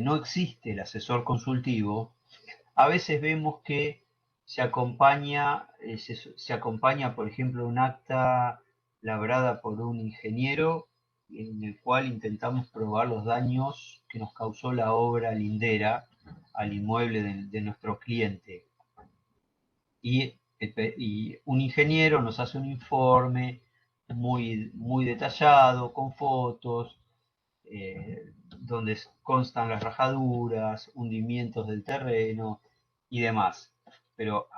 no existe el asesor consultivo, a veces vemos que se acompaña, por ejemplo, un acta labrada por un ingeniero en el cual intentamos probar los daños que nos causó la obra lindera al inmueble de nuestro cliente. Y un ingeniero nos hace un informe muy detallado, con fotos, donde constan las rajaduras, hundimientos del terreno y demás. Pero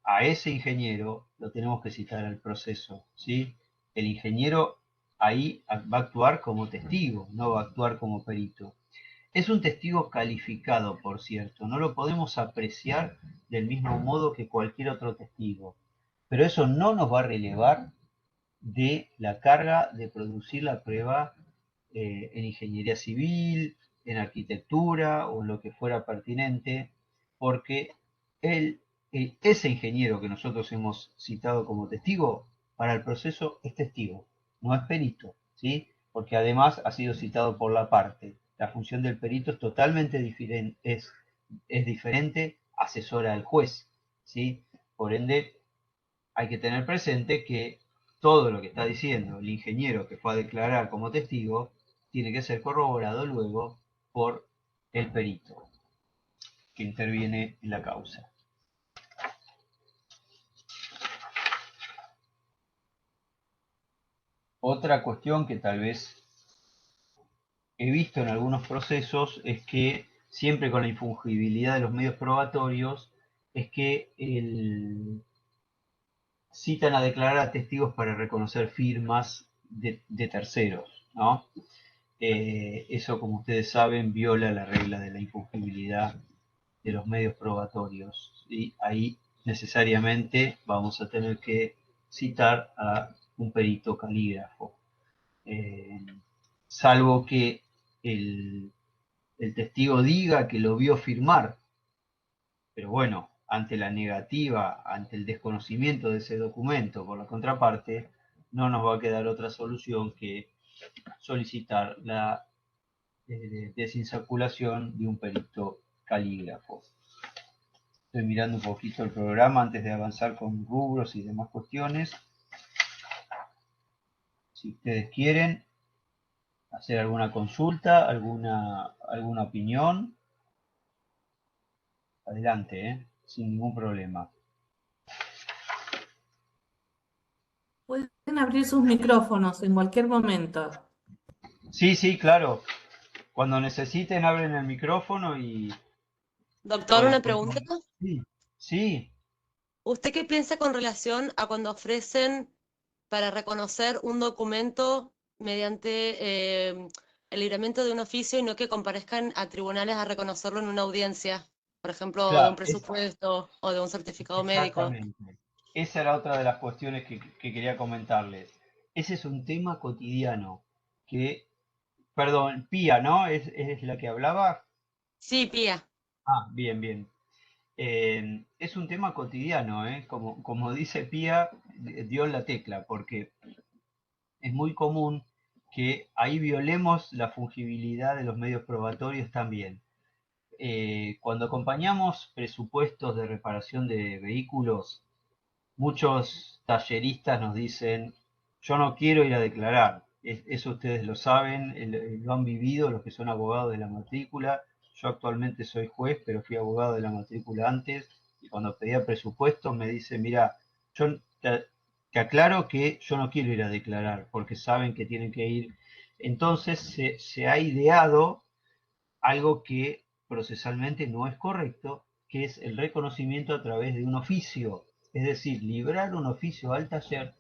a ese ingeniero lo tenemos que citar al proceso, ¿sí? El ingeniero ahí va a actuar como testigo, no va a actuar como perito. Es un testigo calificado, por cierto, no lo podemos apreciar del mismo modo que cualquier otro testigo, pero eso no nos va a relevar de la carga de producir la prueba en ingeniería civil, en arquitectura o en lo que fuera pertinente, porque ese ingeniero que nosotros hemos citado como testigo, para el proceso es testigo, no es perito, ¿sí? Porque además ha sido citado por la parte. La función del perito es totalmente diferente, es diferente, asesora al juez, ¿sí? Por ende, hay que tener presente que todo lo que está diciendo el ingeniero que fue a declarar como testigo tiene que ser corroborado luego por el perito que interviene en la causa. Otra cuestión que tal vez he visto en algunos procesos es que siempre con la infungibilidad de los medios probatorios es que citan a declarar a testigos para reconocer firmas de terceros, ¿no? Eso, como ustedes saben, viola la regla de la infungibilidad de los medios probatorios. Y ahí necesariamente vamos a tener que citar a un perito calígrafo. Salvo que el testigo diga que lo vio firmar, pero bueno, ante la negativa, ante el desconocimiento de ese documento por la contraparte, no nos va a quedar otra solución que solicitar la desinsaculación de un perito calígrafo. Estoy mirando un poquito el programa antes de avanzar con rubros y demás cuestiones. Si ustedes quieren hacer alguna consulta, alguna opinión, adelante, sin ningún problema. Pueden abrir sus micrófonos en cualquier momento. Sí, sí, claro. Cuando necesiten abren el micrófono y Doctor, pueden una pregunta. contar. Sí, sí. ¿Usted qué piensa con relación a cuando ofrecen para reconocer un documento mediante el libramiento de un oficio y no que comparezcan a tribunales a reconocerlo en una audiencia? Por ejemplo, de un Claro, presupuesto o de un certificado médico. exactamente. Esa era otra de las cuestiones que quería comentarles. Ese es un tema cotidiano que, perdón, Pía, ¿no? ¿Es la que hablaba? Sí, Pía. Ah, bien, bien. Es un tema cotidiano, ¿eh? Como dice Pía, dio en la tecla, porque es muy común que ahí violemos la fungibilidad de los medios probatorios también. Cuando acompañamos presupuestos de reparación de vehículos, muchos talleristas nos dicen, yo no quiero ir a declarar. Eso ustedes lo saben, lo han vivido los que son abogados de la matrícula. Yo actualmente soy juez, pero fui abogado de la matrícula antes. Y cuando pedía presupuestos me dice, mira, yo te aclaro que yo no quiero ir a declarar, porque saben que tienen que ir. Entonces se ha ideado algo que procesalmente no es correcto, que es el reconocimiento a través de un oficio, es decir, librar un oficio al taller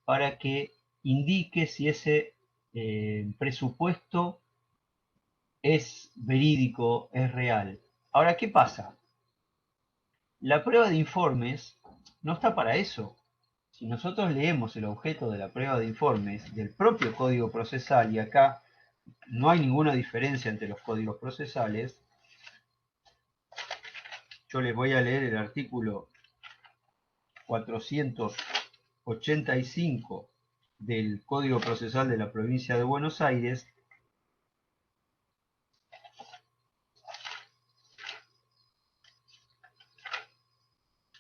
para que indique si ese presupuesto es verídico, es real. Ahora, ¿qué pasa? La prueba de informes no está para eso. Si nosotros leemos el objeto de la prueba de informes del propio Código Procesal, y acá no hay ninguna diferencia entre los códigos procesales, yo les voy a leer el artículo 485 del Código Procesal de la Provincia de Buenos Aires,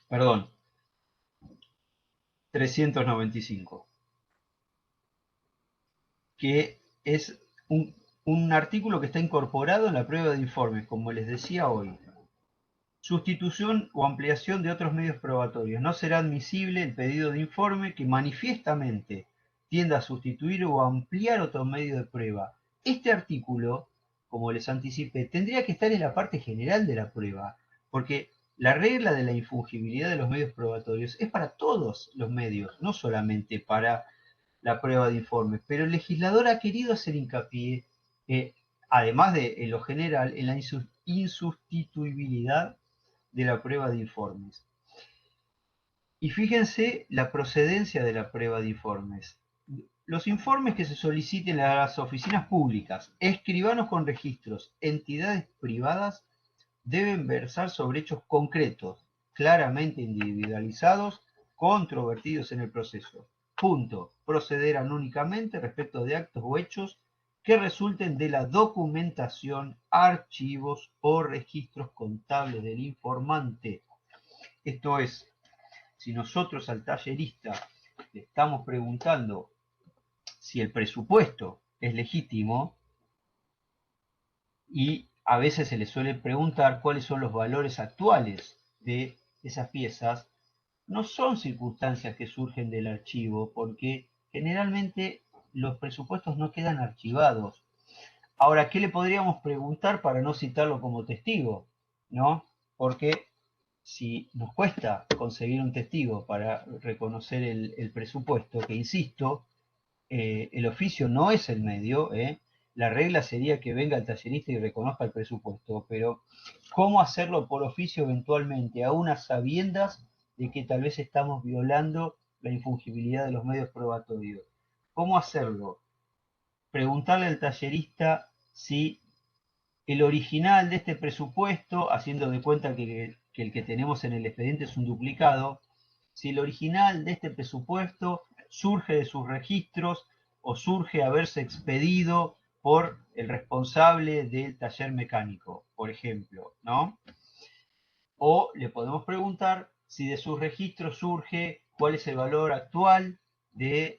Perdón, 395, que es un artículo que está incorporado en la prueba de informes, como les decía hoy. Sustitución o ampliación de otros medios probatorios. No será admisible el pedido de informe que manifiestamente tienda a sustituir o ampliar otro medio de prueba. Este artículo, como les anticipé, tendría que estar en la parte general de la prueba, porque la regla de la infungibilidad de los medios probatorios es para todos los medios, no solamente para la prueba de informes. Pero el legislador ha querido hacer hincapié, además de en lo general, en la insustituibilidad de la prueba de informes. Y fíjense la procedencia de la prueba de informes. Los informes que se soliciten a las oficinas públicas, escribanos con registros, entidades privadas, deben versar sobre hechos concretos, claramente individualizados, controvertidos en el proceso. Punto. Procederán únicamente respecto de actos o hechos que resulten de la documentación, archivos o registros contables del informante. Esto es, si nosotros al tallerista le estamos preguntando si el presupuesto es legítimo, y a veces se le suele preguntar cuáles son los valores actuales de esas piezas, no son circunstancias que surgen del archivo, porque generalmente los presupuestos no quedan archivados. Ahora, ¿qué le podríamos preguntar para no citarlo como testigo? ¿No? Porque si nos cuesta conseguir un testigo para reconocer el presupuesto, que insisto, el oficio no es el medio, la regla sería que venga el tallerista y reconozca el presupuesto, pero ¿cómo hacerlo por oficio eventualmente, a unas sabiendas de que tal vez estamos violando la infungibilidad de los medios probatorios? ¿Cómo hacerlo? Preguntarle al tallerista si el original de este presupuesto, haciendo de cuenta que el que tenemos en el expediente es un duplicado, si el original de este presupuesto surge de sus registros o surge haberse expedido por el responsable del taller mecánico, por ejemplo, ¿no? O le podemos preguntar si de sus registros surge cuál es el valor actual de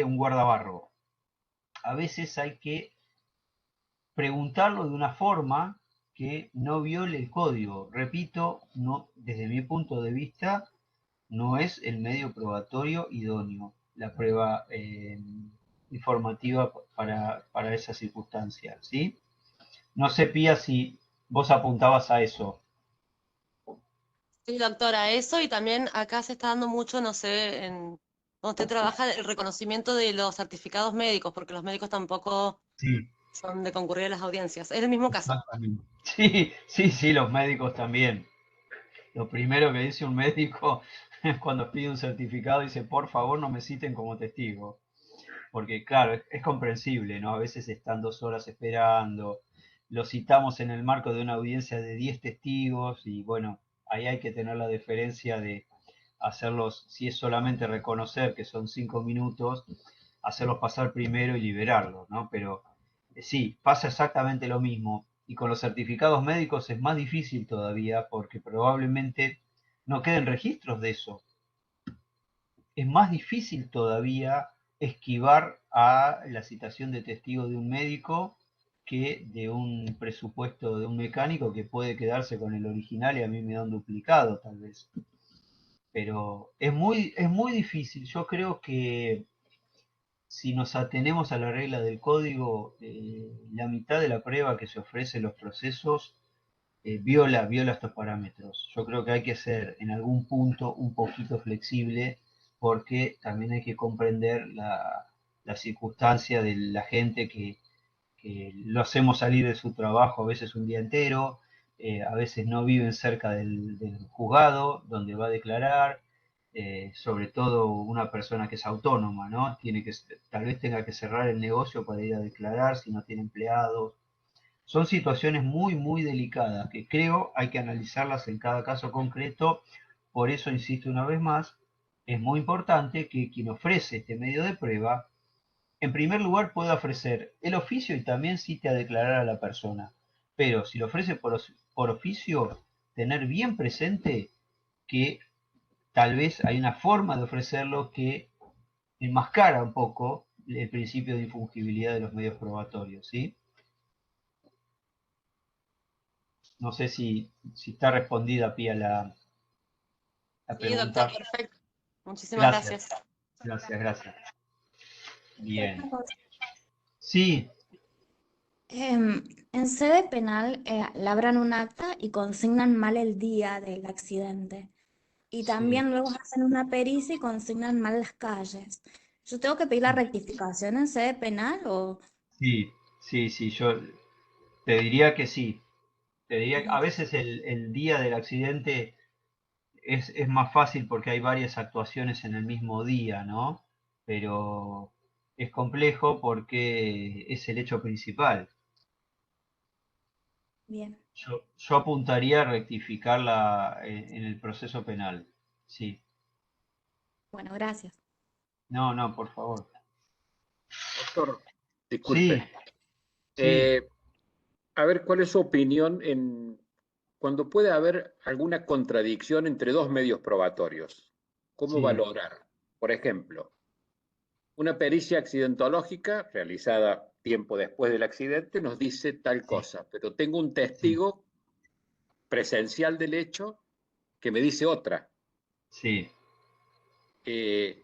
un guardabarro. A veces hay que preguntarlo de una forma que no viole el código. Repito, no, desde mi punto de vista, no es el medio probatorio idóneo la prueba informativa para esa circunstancia, ¿sí? No sé, Pía, si vos apuntabas a eso. Sí, doctora, eso y también acá se está dando mucho, no sé, en donde usted trabaja, el reconocimiento de los certificados médicos, porque los médicos tampoco Sí, son de concurrir a las audiencias. Es el mismo caso. exactamente. Sí, sí, sí, los médicos también. Lo primero que dice un médico cuando pide un certificado, dice, por favor no me citen como testigo. Porque claro, es comprensible, ¿no? A veces están 2 horas esperando, lo citamos en el marco de una audiencia de 10 testigos y bueno, ahí hay que tener la deferencia de hacerlos, si es solamente reconocer que son 5 minutos, hacerlos pasar primero y liberarlos, ¿no? Pero sí, pasa exactamente lo mismo. Y con los certificados médicos es más difícil todavía porque probablemente no queden registros de eso. Es más difícil todavía esquivar a la citación de testigo de un médico que de un presupuesto de un mecánico que puede quedarse con el original y a mí me da un duplicado tal vez. Pero es muy difícil. Yo creo que si nos atenemos a la regla del código, la mitad de la prueba que se ofrece en los procesos viola estos parámetros. Yo creo que hay que ser en algún punto un poquito flexible porque también hay que comprender la circunstancia de la gente que lo hacemos salir de su trabajo a veces un día entero, a veces no viven cerca del juzgado donde va a declarar, sobre todo una persona que es autónoma, ¿no? Tal vez tenga que cerrar el negocio para ir a declarar si no tiene empleados. Son situaciones muy, muy delicadas que creo hay que analizarlas en cada caso concreto. Por eso, insisto una vez más, es muy importante que quien ofrece este medio de prueba, en primer lugar, pueda ofrecer el oficio y también cite a declarar a la persona. Pero si lo ofrece por oficio, tener bien presente que tal vez hay una forma de ofrecerlo que enmascara un poco el principio de infungibilidad de los medios probatorios, ¿sí? No sé si está respondida, Pía, la Sí, doctor, pregunta. perfecto. Muchísimas Gracias, gracias. gracias. Bien. Una cosa. Sí, En sede penal labran un acta y consignan mal el día del accidente. Y sí, también luego hacen una pericia y consignan mal las calles. ¿Yo tengo que pedir la rectificación en sede penal o...? sí, yo te diría que sí. Te diría que a Bien, veces el día del accidente es más fácil porque hay varias actuaciones en el mismo día, ¿no? Pero es complejo porque es el hecho principal. bien. Yo apuntaría a rectificarla en el proceso penal. Sí. Bueno, gracias. No, por favor. Doctor, Sí, disculpe. sí, Eh, a ver, ¿cuál es su opinión cuando puede haber alguna contradicción entre dos medios probatorios? ¿Cómo sí, valorar? Por ejemplo, una pericia accidentológica realizada tiempo después del accidente nos dice tal sí, cosa, pero tengo un sí, testigo presencial del hecho que me dice otra. sí. Eh,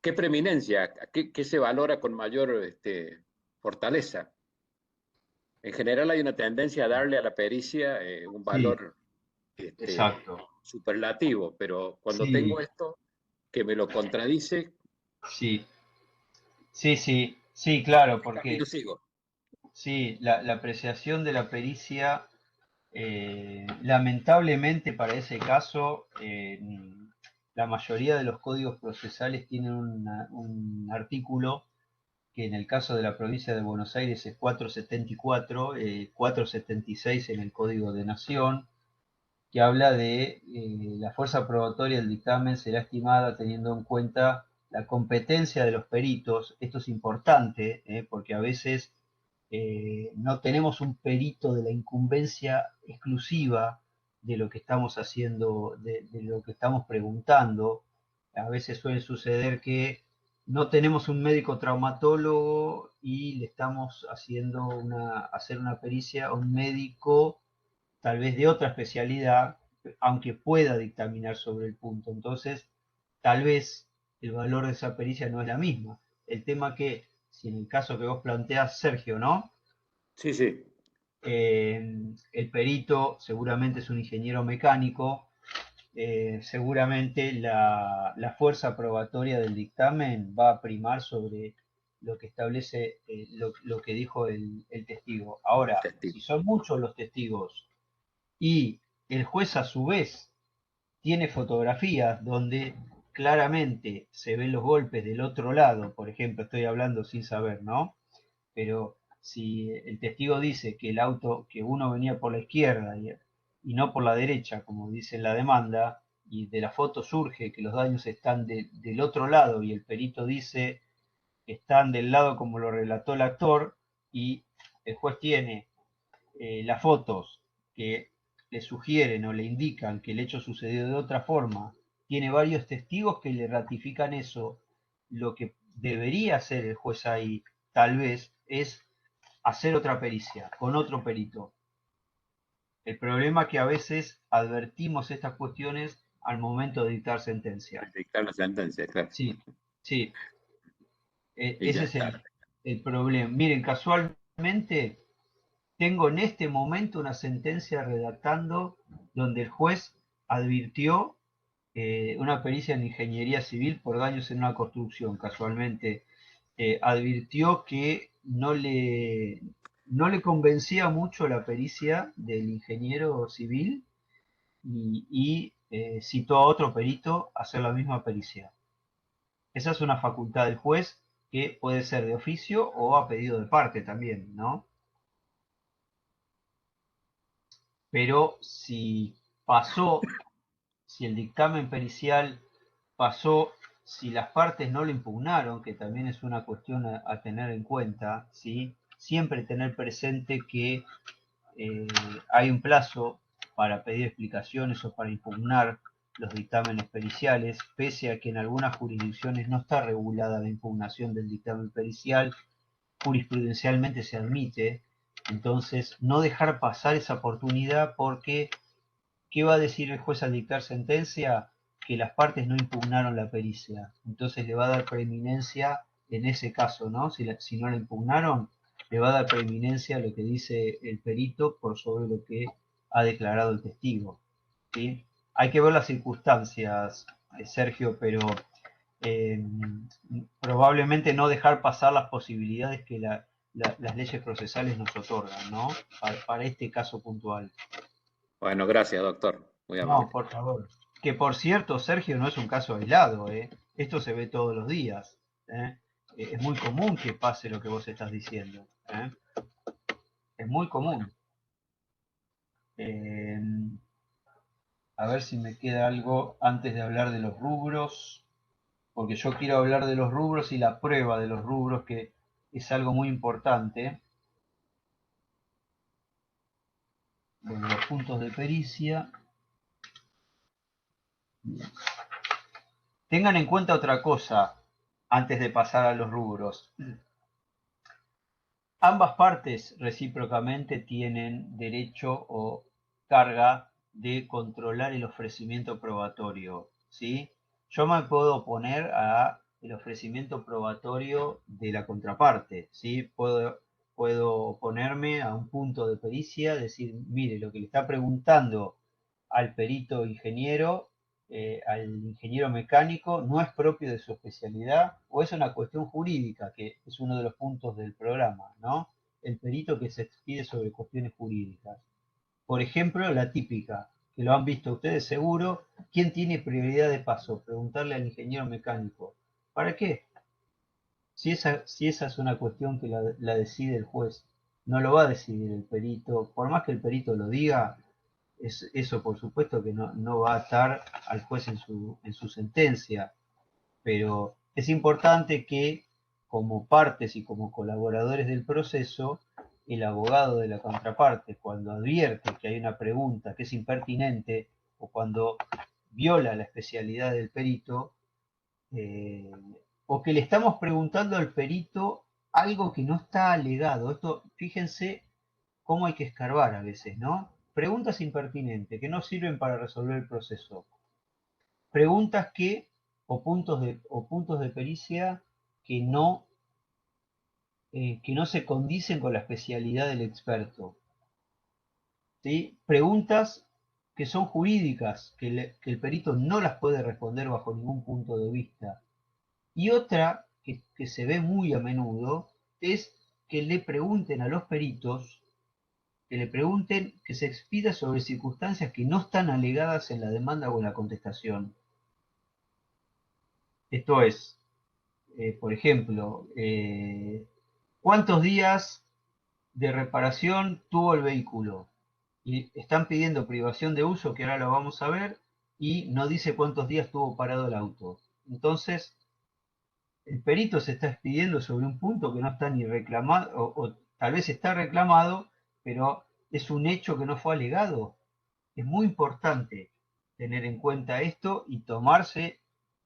¿Qué preeminencia? ¿Qué se valora con mayor fortaleza? En general hay una tendencia a darle a la pericia un Sí, valor exacto. superlativo, pero cuando Sí, tengo esto que me lo contradice, sí, sí, claro, camino porque sigo. sí, la apreciación de la pericia, lamentablemente para ese caso, la mayoría de los códigos procesales tienen un artículo que en el caso de la provincia de Buenos Aires es 474, 476 en el Código de Nación, que habla de la fuerza probatoria del dictamen será estimada teniendo en cuenta la competencia de los peritos. Esto es importante porque a veces no tenemos un perito de la incumbencia exclusiva de lo que estamos haciendo, de lo que estamos preguntando. A veces suele suceder que no tenemos un médico traumatólogo y le estamos hacer una pericia a un médico tal vez de otra especialidad, aunque pueda dictaminar sobre el punto. Entonces, tal vez el valor de esa pericia no es la misma. El tema que, si en el caso que vos planteás, Sergio, ¿no? Sí, sí, El perito seguramente es un ingeniero mecánico, seguramente la fuerza probatoria del dictamen va a primar sobre lo que establece, lo que dijo el testigo. Ahora, testigo. si son muchos los testigos y el juez a su vez tiene fotografías donde claramente se ven los golpes del otro lado, por ejemplo, estoy hablando sin saber, ¿no? Pero si el testigo dice que el auto, que uno venía por la izquierda y no por la derecha, como dice la demanda, y de la foto surge que los daños están del otro lado y el perito dice que están del lado como lo relató el actor y el juez tiene las fotos que le sugieren o le indican que el hecho sucedió de otra forma, tiene varios testigos que le ratifican eso, lo que debería hacer el juez ahí, tal vez, es hacer otra pericia con otro perito. El problema es que a veces advertimos estas cuestiones al momento de dictar sentencia. Dictar la sentencia, claro. Sí, sí, Y ya ese es está. el problema. Miren, casualmente tengo en este momento una sentencia redactando donde el juez advirtió una pericia en ingeniería civil por daños en una construcción, casualmente. Advirtió que no le convencía mucho la pericia del ingeniero civil y citó a otro perito a hacer la misma pericia. Esa es una facultad del juez que puede ser de oficio o a pedido de parte también, ¿no? Pero si pasó, si el dictamen pericial pasó, si las partes no lo impugnaron, que también es una cuestión a tener en cuenta, ¿sí? Siempre tener presente que hay un plazo para pedir explicaciones o para impugnar los dictámenes periciales, pese a que en algunas jurisdicciones no está regulada la impugnación del dictamen pericial, jurisprudencialmente se admite. Entonces, no dejar pasar esa oportunidad, porque ¿qué va a decir el juez al dictar sentencia? Que las partes no impugnaron la pericia. Entonces le va a dar preeminencia en ese caso, ¿no? Si no la impugnaron, le va a dar preeminencia a lo que dice el perito por sobre lo que ha declarado el testigo, ¿sí? Hay que ver las circunstancias, Sergio, pero probablemente no dejar pasar las posibilidades que las leyes procesales nos otorgan, ¿no? Para este caso puntual. Bueno, gracias, doctor. Muy No, amable. por favor. Que por cierto, Sergio, no es un caso aislado, ¿eh? Esto se ve todos los días, ¿eh? Es muy común que pase lo que vos estás diciendo, ¿eh? Es muy común. A ver si me queda algo antes de hablar de los rubros, porque yo quiero hablar de los rubros y la prueba de los rubros, que es algo muy importante. Bueno, los puntos de pericia. Bien. Tengan en cuenta otra cosa antes de pasar a los rubros. Ambas partes recíprocamente tienen derecho o carga de controlar el ofrecimiento probatorio, ¿sí? Yo me puedo oponer a el ofrecimiento probatorio de la contraparte, ¿sí? Puedo oponerme a un punto de pericia, decir, mire, lo que le está preguntando al perito ingeniero, al ingeniero mecánico, no es propio de su especialidad, o es una cuestión jurídica, que es uno de los puntos del programa, ¿no? El perito que se expide sobre cuestiones jurídicas. Por ejemplo, la típica, que lo han visto ustedes seguro, ¿quién tiene prioridad de paso? Preguntarle al ingeniero mecánico. ¿Para qué? Si esa es una cuestión que la decide el juez, no lo va a decidir el perito, por más que el perito lo diga, eso por supuesto que no va a atar al juez en su sentencia, pero es importante que como partes y como colaboradores del proceso, el abogado de la contraparte, cuando advierte que hay una pregunta que es impertinente o cuando viola la especialidad del perito, o que le estamos preguntando al perito algo que no está alegado. Esto, fíjense cómo hay que escarbar a veces, ¿no? Preguntas impertinentes que no sirven para resolver el proceso. Preguntas o puntos de pericia que no se condicen con la especialidad del experto, ¿sí? Preguntas que son jurídicas, que el perito no las puede responder bajo ningún punto de vista. Y otra que se ve muy a menudo es que le pregunten a los peritos, que se expida sobre circunstancias que no están alegadas en la demanda o en la contestación. Esto es, por ejemplo, ¿cuántos días de reparación tuvo el vehículo? Y están pidiendo privación de uso, que ahora lo vamos a ver, y no dice cuántos días tuvo parado el auto. Entonces, el perito se está expidiendo sobre un punto que no está ni reclamado, o tal vez está reclamado, pero es un hecho que no fue alegado. Es muy importante tener en cuenta esto y tomarse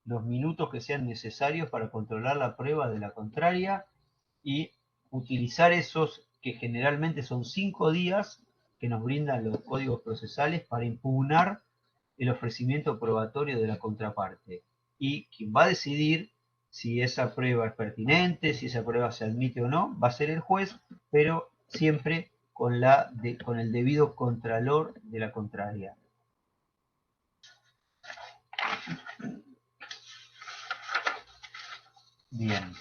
los minutos que sean necesarios para controlar la prueba de la contraria y utilizar esos que generalmente son 5 días que nos brindan los códigos procesales para impugnar el ofrecimiento probatorio de la contraparte. Y quien va a decidir si esa prueba es pertinente, si esa prueba se admite o no, va a ser el juez, pero siempre con el debido contralor de la contraria. Bien.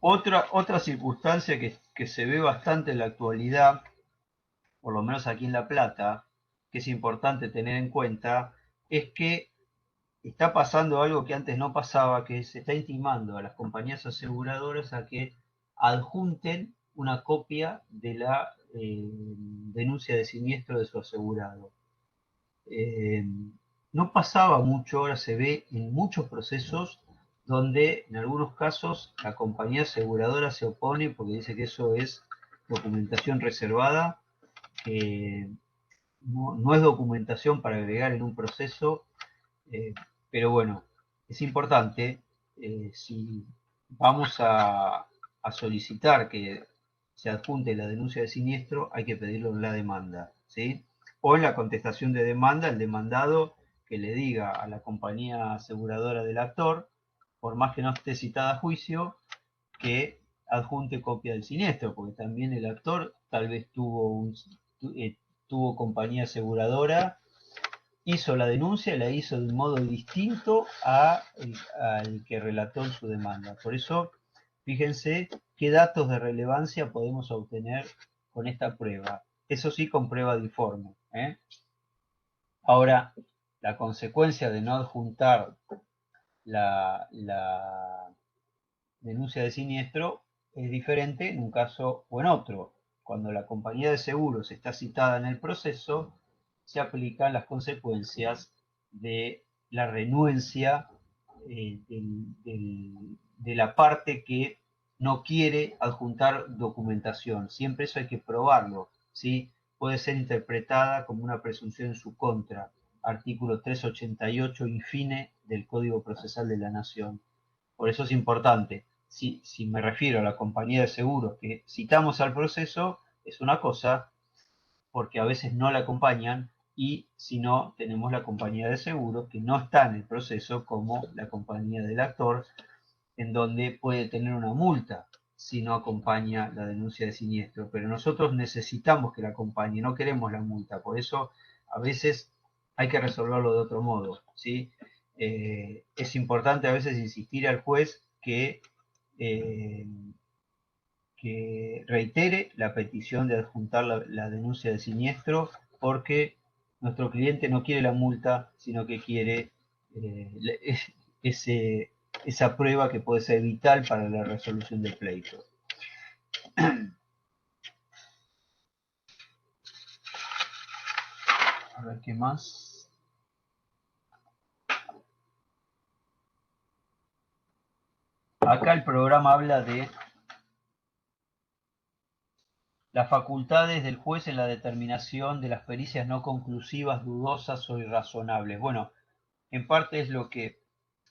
Otra circunstancia que se ve bastante en la actualidad, por lo menos aquí en La Plata, que es importante tener en cuenta, es que está pasando algo que antes no pasaba, que se está intimando a las compañías aseguradoras a que adjunten una copia de la denuncia de siniestro de su asegurado. No pasaba mucho, ahora se ve en muchos procesos donde en algunos casos la compañía aseguradora se opone porque dice que eso es documentación reservada, que no es documentación para agregar en un proceso, pero bueno, es importante, si vamos a solicitar que se adjunte la denuncia de siniestro, hay que pedirlo en la demanda, ¿sí? O en la contestación de demanda, el demandado que le diga a la compañía aseguradora del actor, por más que no esté citada a juicio, que adjunte copia del siniestro, porque también el actor tal vez tuvo compañía aseguradora, hizo la denuncia y la hizo de un modo distinto al que relató en su demanda. Por eso, fíjense qué datos de relevancia podemos obtener con esta prueba. Eso sí, con prueba de informe. Ahora, la consecuencia de no adjuntar la denuncia de siniestro es diferente en un caso o en otro. Cuando la compañía de seguros está citada en el proceso, se aplican las consecuencias de la renuencia de la parte que no quiere adjuntar documentación. Siempre eso hay que probarlo, ¿sí? Puede ser interpretada como una presunción en su contra. Artículo 388 infine del Código Procesal de la Nación. Por eso es importante. Si me refiero a la compañía de seguros que citamos al proceso, es una cosa, porque a veces no la acompañan, y si no, tenemos la compañía de seguros que no está en el proceso, como la compañía del actor, en donde puede tener una multa si no acompaña la denuncia de siniestro. Pero nosotros necesitamos que la acompañe, no queremos la multa. Por eso a veces hay que resolverlo de otro modo, ¿sí? Es importante a veces insistir al juez que reitere la petición de adjuntar la denuncia de siniestro, porque nuestro cliente no quiere la multa, sino que quiere esa prueba que puede ser vital para la resolución del pleito. A ver qué más. Acá el programa habla de las facultades del juez en la determinación de las pericias no conclusivas, dudosas o irrazonables. Bueno, en parte es lo que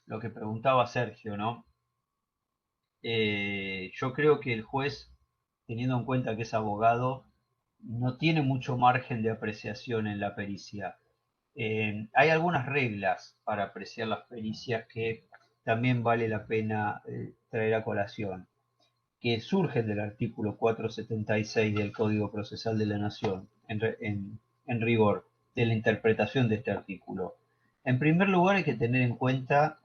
preguntaba Sergio, ¿no? Yo creo que el juez, teniendo en cuenta que es abogado, no tiene mucho margen de apreciación en la pericia. Hay algunas reglas para apreciar las pericias que también vale la pena traer a colación, que surgen del artículo 476 del Código Procesal de la Nación, en rigor de la interpretación de este artículo. En primer lugar, hay que tener en cuenta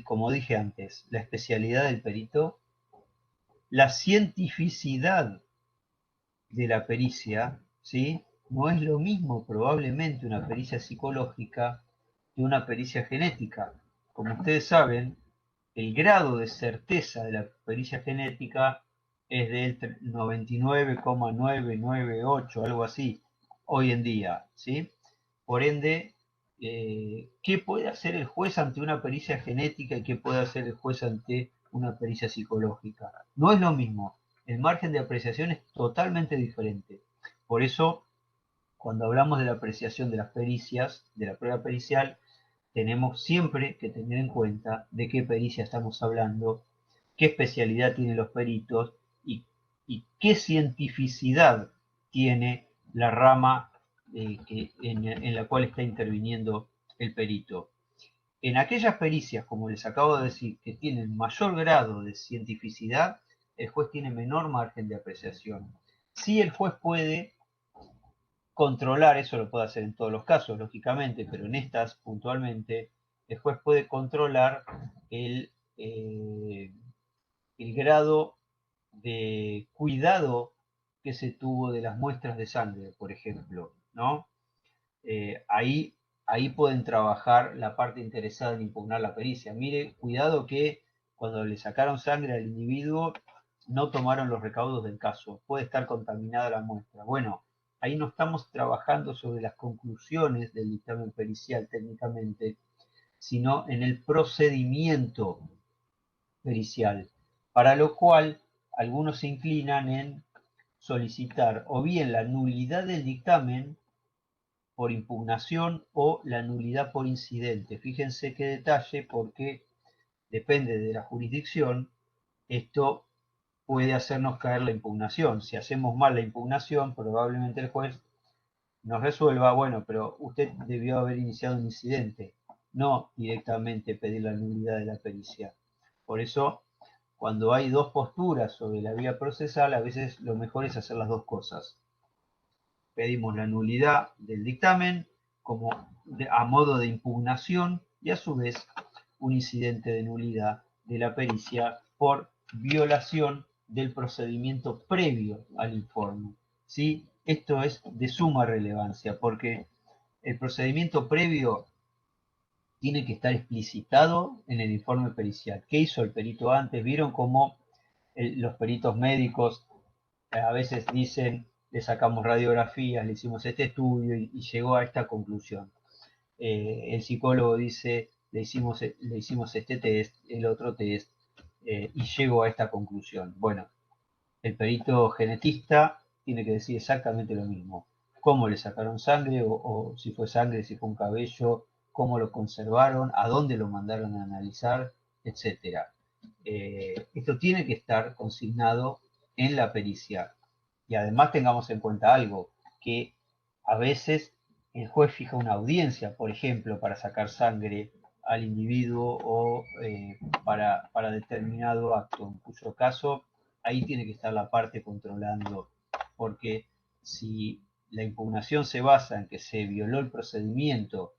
como dije antes, la especialidad del perito, la cientificidad de la pericia, ¿sí? No es lo mismo probablemente una pericia psicológica que una pericia genética. Como ustedes saben, el grado de certeza de la pericia genética es del 99,998, algo así, hoy en día, ¿sí? Por ende, ¿qué puede hacer el juez ante una pericia genética y qué puede hacer el juez ante una pericia psicológica? No es lo mismo. El margen de apreciación es totalmente diferente. Por eso, cuando hablamos de la apreciación de las pericias, de la prueba pericial, tenemos siempre que tener en cuenta de qué pericia estamos hablando, qué especialidad tienen los peritos y qué cientificidad tiene la rama en la cual está interviniendo el perito. En aquellas pericias, como les acabo de decir, que tienen mayor grado de cientificidad, el juez tiene menor margen de apreciación. Sí, el juez puede controlar, eso lo puede hacer en todos los casos, lógicamente, pero en estas puntualmente, el juez puede controlar el grado de cuidado que se tuvo de las muestras de sangre, por ejemplo, ¿no? Ahí pueden trabajar la parte interesada en impugnar la pericia. Mire, cuidado que cuando le sacaron sangre al individuo no tomaron los recaudos del caso, puede estar contaminada la muestra. Bueno, ahí no estamos trabajando sobre las conclusiones del dictamen pericial técnicamente, sino en el procedimiento pericial, para lo cual algunos se inclinan en solicitar o bien la nulidad del dictamen por impugnación o la nulidad por incidente. Fíjense qué detalle, porque depende de la jurisdicción, esto puede hacernos caer la impugnación. Si hacemos mal la impugnación, probablemente el juez nos resuelva, bueno, pero usted debió haber iniciado un incidente, no directamente pedir la nulidad de la pericia. Por eso, cuando hay dos posturas sobre la vía procesal, a veces lo mejor es hacer las dos cosas. Pedimos la nulidad del dictamen como a modo de impugnación y a su vez un incidente de nulidad de la pericia por violación del procedimiento previo al informe. ¿Sí? Esto es de suma relevancia porque el procedimiento previo tiene que estar explicitado en el informe pericial. ¿Qué hizo el perito antes? ¿Vieron cómo los peritos médicos a veces dicen, le sacamos radiografías, le hicimos este estudio y llegó a esta conclusión? El psicólogo dice, le hicimos este test, el otro test, y llegó a esta conclusión. Bueno, el perito genetista tiene que decir exactamente lo mismo. Cómo le sacaron sangre, o si fue sangre, si fue un cabello, cómo lo conservaron, a dónde lo mandaron a analizar, etc. Esto tiene que estar consignado en la pericia. Y además tengamos en cuenta algo, que a veces el juez fija una audiencia, por ejemplo, para sacar sangre al individuo o para determinado acto, en cuyo caso ahí tiene que estar la parte controlando, porque si la impugnación se basa en que se violó el procedimiento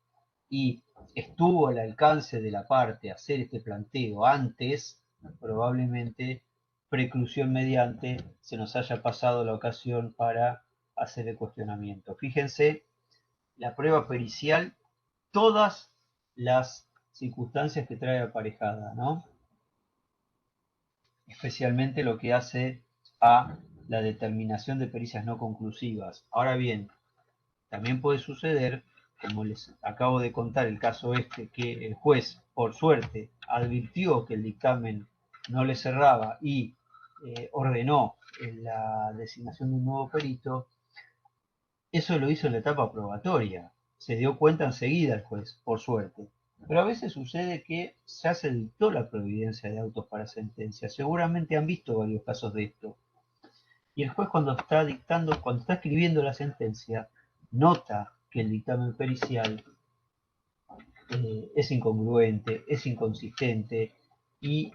y estuvo al alcance de la parte hacer este planteo antes, probablemente preclusión mediante se nos haya pasado la ocasión para hacer el cuestionamiento. Fíjense, la prueba pericial, todas las circunstancias que trae aparejada, ¿no? Especialmente lo que hace a la determinación de pericias no conclusivas. Ahora bien, también puede suceder, como les acabo de contar el caso este, que el juez, por suerte, advirtió que el dictamen no le cerraba y ordenó la designación de un nuevo perito. Eso lo hizo en la etapa probatoria. Se dio cuenta enseguida el juez, por suerte. Pero a veces sucede que ya se dictó la providencia de autos para sentencia. Seguramente han visto varios casos de esto. Y el juez cuando está escribiendo la sentencia, nota que el dictamen pericial es incongruente, es inconsistente y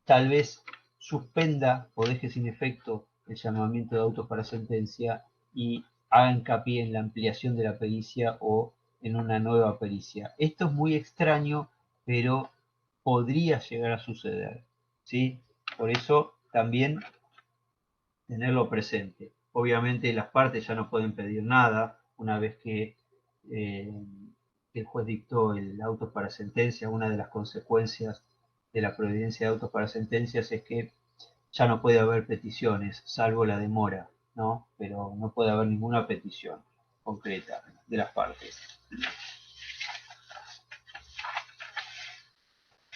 tal vez suspenda o deje sin efecto el llamamiento de autos para sentencia y haga hincapié en la ampliación de la pericia o en una nueva pericia. Esto es muy extraño, pero podría llegar a suceder, ¿sí? Por eso también tenerlo presente. Obviamente las partes ya no pueden pedir nada una vez que el juez dictó el auto para sentencia. Una de las consecuencias de la providencia de autos para sentencias es que ya no puede haber peticiones, salvo la demora, ¿no? Pero no puede haber ninguna petición concreta de las partes.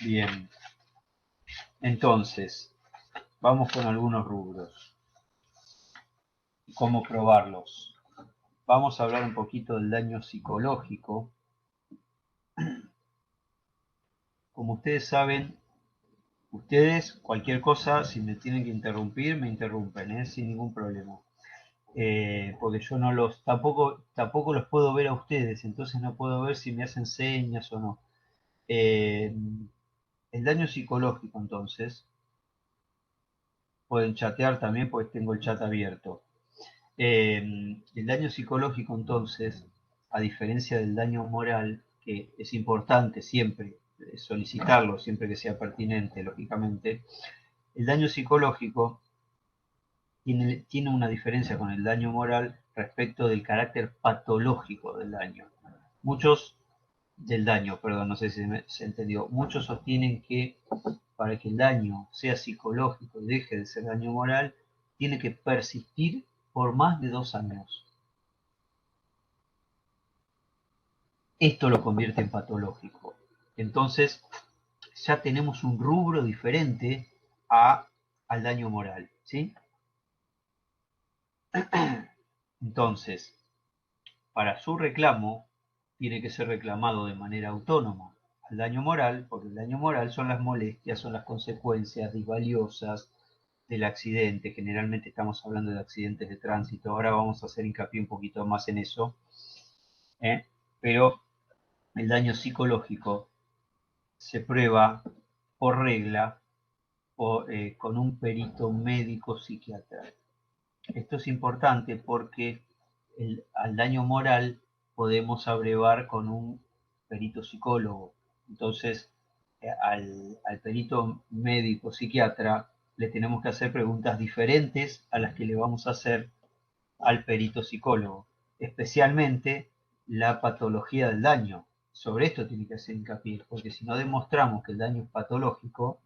Bien, entonces, vamos con algunos rubros. ¿Cómo probarlos? Vamos a hablar un poquito del daño psicológico. Como ustedes saben, cualquier cosa, si me tienen que interrumpir, me interrumpen, sin ningún problema. Porque yo tampoco los puedo ver a ustedes, entonces no puedo ver si me hacen señas o no. El daño psicológico, entonces, pueden chatear también porque tengo el chat abierto. El daño psicológico, entonces, a diferencia del daño moral, que es importante siempre solicitarlo, siempre que sea pertinente, lógicamente, el daño psicológico tiene una diferencia con el daño moral respecto del carácter patológico del daño. No sé si se entendió. Muchos sostienen que para que el daño sea psicológico y deje de ser daño moral, tiene que persistir por más de 2 años. Esto lo convierte en patológico. Entonces, ya tenemos un rubro diferente al daño moral, ¿sí? Entonces, para su reclamo, tiene que ser reclamado de manera autónoma al daño moral, porque el daño moral son las molestias, son las consecuencias disvaliosas del accidente. Generalmente estamos hablando de accidentes de tránsito. Ahora vamos a hacer hincapié un poquito más en eso. Pero el daño psicológico se prueba por regla con un perito médico psiquiatra. Esto es importante porque al daño moral podemos abrevar con un perito psicólogo. Entonces, al perito médico psiquiatra le tenemos que hacer preguntas diferentes a las que le vamos a hacer al perito psicólogo, especialmente la patología del daño. Sobre esto tiene que hacer hincapié, porque si no demostramos que el daño es patológico,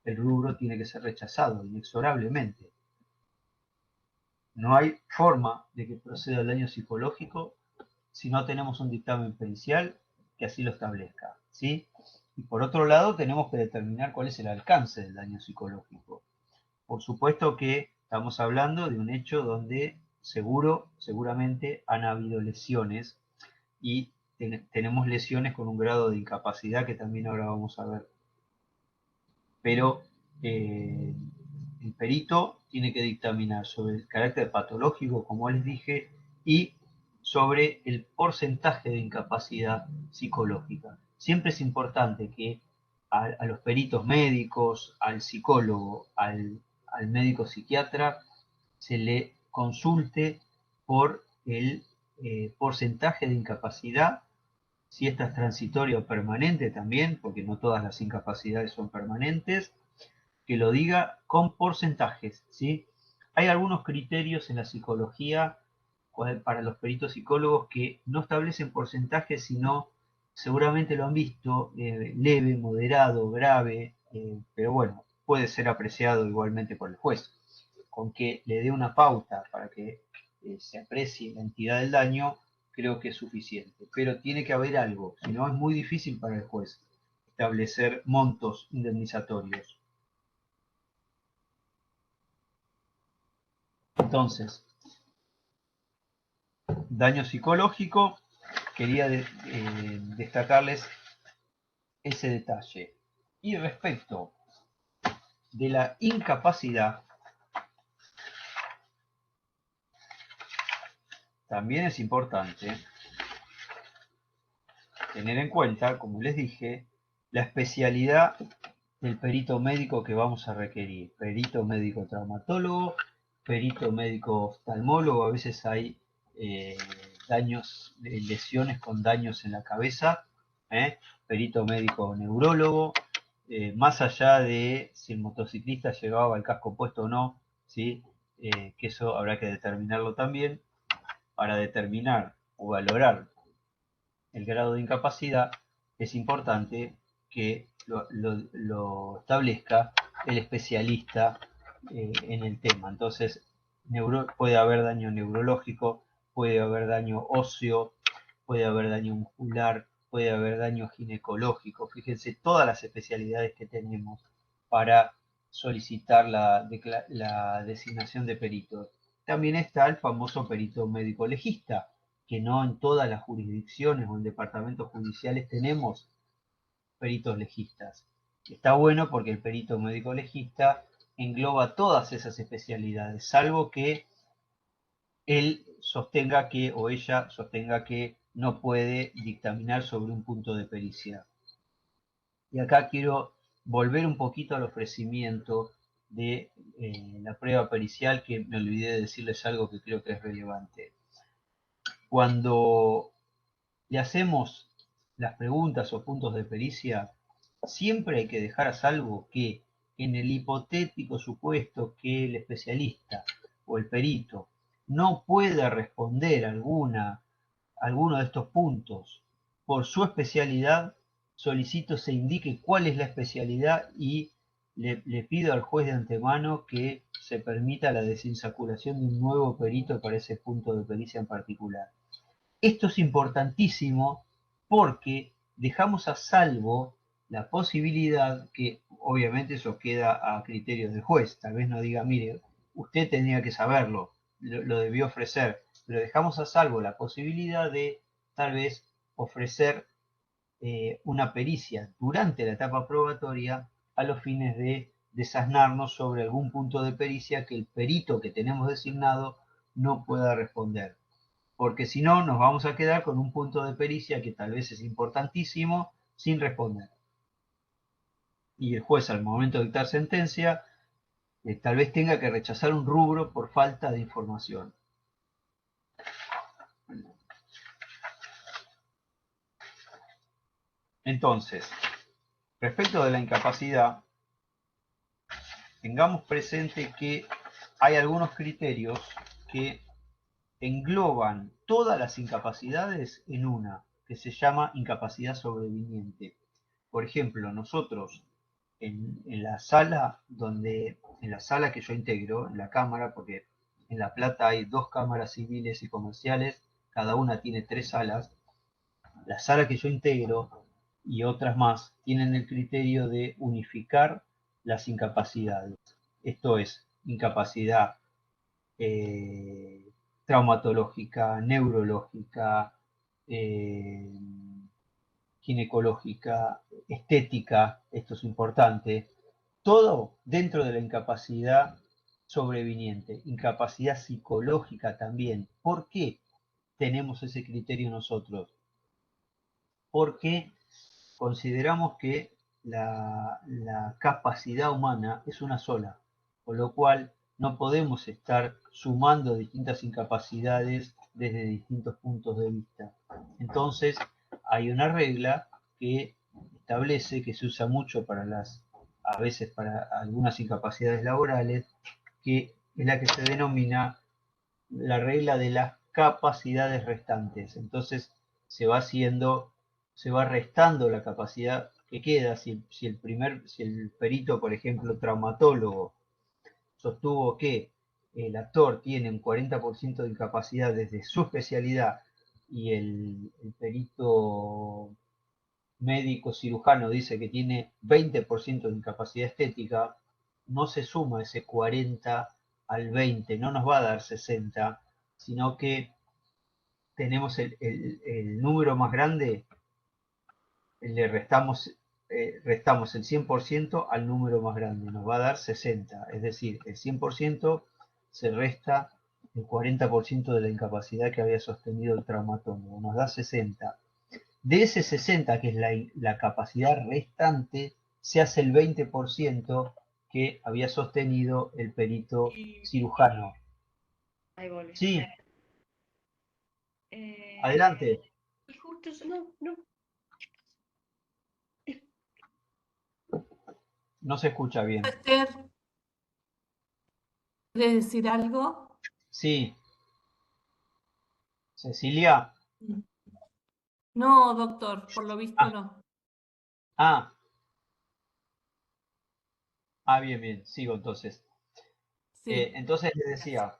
el rubro tiene que ser rechazado inexorablemente. No hay forma de que proceda el daño psicológico si no tenemos un dictamen pericial que así lo establezca, ¿sí? Y por otro lado, tenemos que determinar cuál es el alcance del daño psicológico. Por supuesto que estamos hablando de un hecho donde seguramente han habido lesiones y tenemos lesiones con un grado de incapacidad que también ahora vamos a ver. Pero el perito tiene que dictaminar sobre el carácter patológico, como les dije, y sobre el porcentaje de incapacidad psicológica. Siempre es importante que a los peritos médicos, al psicólogo, al médico psiquiatra, se le consulte por el porcentaje de incapacidad, si esta es transitoria o permanente también, porque no todas las incapacidades son permanentes, que lo diga con porcentajes, ¿sí? Hay algunos criterios en la psicología para los peritos psicólogos que no establecen porcentajes, sino, seguramente lo han visto, leve, moderado, grave, pero bueno, puede ser apreciado igualmente por el juez. Con que le dé una pauta para que se aprecie la entidad del daño, creo que es suficiente. Pero tiene que haber algo, si no es muy difícil para el juez establecer montos indemnizatorios. Entonces, daño psicológico, quería destacarles ese detalle. Y respecto de la incapacidad, también es importante tener en cuenta, como les dije, la especialidad del perito médico que vamos a requerir. Perito médico traumatólogo, perito médico oftalmólogo, a veces hay lesiones con daños en la cabeza, perito médico neurólogo, más allá de si el motociclista llevaba el casco puesto o no, ¿sí? Que eso habrá que determinarlo también. Para determinar o valorar el grado de incapacidad, es importante que lo establezca el especialista en el tema. Entonces, puede haber daño neurológico, puede haber daño óseo, puede haber daño muscular, puede haber daño ginecológico. Fíjense todas las especialidades que tenemos para solicitar la designación de peritos. También está el famoso perito médico legista, que no en todas las jurisdicciones o en departamentos judiciales tenemos peritos legistas. Está bueno porque el perito médico legista engloba todas esas especialidades, salvo que él sostenga que, o ella sostenga que no puede dictaminar sobre un punto de pericia. Y acá quiero volver un poquito al ofrecimiento de la prueba pericial, que me olvidé de decirles algo que creo que es relevante. Cuando le hacemos las preguntas o puntos de pericia, siempre hay que dejar a salvo que en el hipotético supuesto que el especialista o el perito no pueda responder alguno de estos puntos por su especialidad, solicito se indique cuál es la especialidad y le pido al juez de antemano que se permita la desinsaculación de un nuevo perito para ese punto de pericia en particular. Esto es importantísimo porque dejamos a salvo la posibilidad que, obviamente eso queda a criterio del juez, tal vez no diga, mire, usted tenía que saberlo, lo debió ofrecer, pero dejamos a salvo la posibilidad de tal vez ofrecer una pericia durante la etapa probatoria a los fines de desasnarnos sobre algún punto de pericia que el perito que tenemos designado no pueda responder. Porque si no, nos vamos a quedar con un punto de pericia que tal vez es importantísimo sin responder. Y el juez al momento de dictar sentencia tal vez tenga que rechazar un rubro por falta de información. Entonces, respecto de la incapacidad, tengamos presente que hay algunos criterios que engloban todas las incapacidades en una, que se llama incapacidad sobreviniente. Por ejemplo, nosotros en la sala que yo integro, en la cámara, porque en La Plata hay 2 cámaras civiles y comerciales, cada una tiene 3 salas. La sala que yo integro y otras más tienen el criterio de unificar las incapacidades. Esto es, incapacidad traumatológica, neurológica, ginecológica, estética, esto es importante, todo dentro de la incapacidad sobreviniente, incapacidad psicológica también. ¿Por qué tenemos ese criterio nosotros? Porque consideramos que la capacidad humana es una sola, con lo cual no podemos estar sumando distintas incapacidades desde distintos puntos de vista. Entonces, hay una regla que establece, que se usa mucho a veces para algunas incapacidades laborales, que es la que se denomina la regla de las capacidades restantes. Entonces, se va restando la capacidad que queda. Si el perito, por ejemplo, traumatólogo, sostuvo que el actor tiene un 40% de incapacidad desde su especialidad y el perito médico cirujano dice que tiene 20% de incapacidad estética, no se suma ese 40 al 20, no nos va a dar 60, sino que tenemos el número más grande, le restamos el 100% al número más grande, nos va a dar 60, es decir, el 100% se resta el 40% de la incapacidad que había sostenido el traumatólogo, nos da 60. De ese 60, que es la capacidad restante, se hace el 20% que había sostenido el perito cirujano. Ahí volví. Sí, adelante. Y justo, no. No se escucha bien. Esther, ¿quieres decir algo? Sí. Cecilia. No, doctor, por lo visto no. Bien, sigo entonces. Sí. Entonces les decía,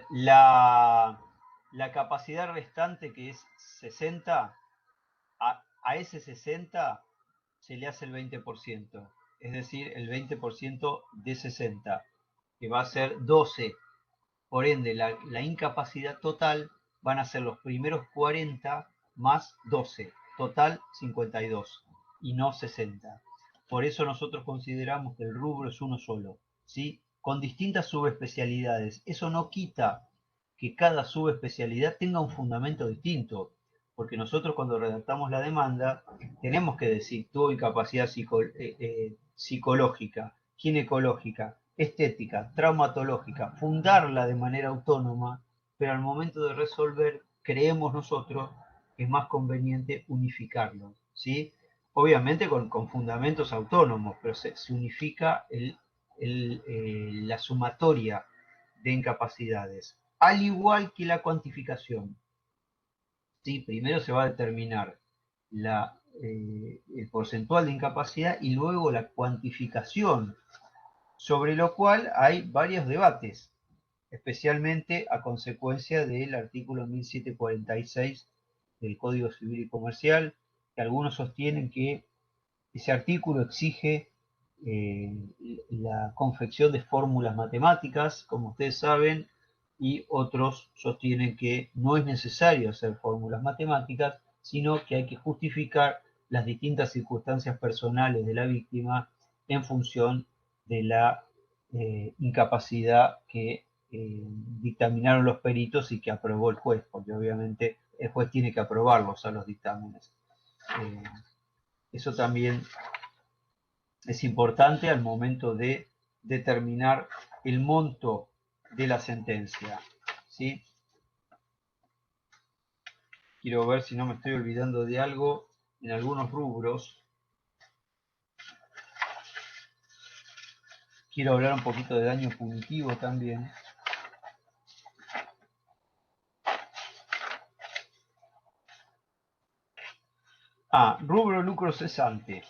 la capacidad restante, que es 60, a ese 60 se le hace el 20%, es decir, el 20% de 60, que va a ser 12. Por ende, la incapacidad total van a ser los primeros 40 más 12, total 52 y no 60. Por eso nosotros consideramos que el rubro es uno solo, ¿sí? Con distintas subespecialidades. Eso no quita que cada subespecialidad tenga un fundamento distinto, porque nosotros cuando redactamos la demanda tenemos que decir tuvo incapacidad psicológica, ginecológica, estética, traumatológica, fundarla de manera autónoma, pero al momento de resolver creemos nosotros que es más conveniente unificarlo, ¿sí? Obviamente con fundamentos autónomos, pero se unifica la sumatoria de incapacidades, al igual que la cuantificación. ¿Sí? Primero se va a determinar el porcentual de incapacidad y luego la cuantificación, sobre lo cual hay varios debates, especialmente a consecuencia del artículo 1746 del Código Civil y Comercial, que algunos sostienen que ese artículo exige la confección de fórmulas matemáticas, como ustedes saben, y otros sostienen que no es necesario hacer fórmulas matemáticas, sino que hay que justificar las distintas circunstancias personales de la víctima en función de la incapacidad que dictaminaron los peritos y que aprobó el juez, porque obviamente el juez tiene que aprobarlos a los dictámenes. Eso también es importante al momento de determinar el monto de la sentencia, ¿sí? Quiero ver si no me estoy olvidando de algo en algunos rubros. Quiero hablar un poquito de daño punitivo también. Rubro lucro cesante.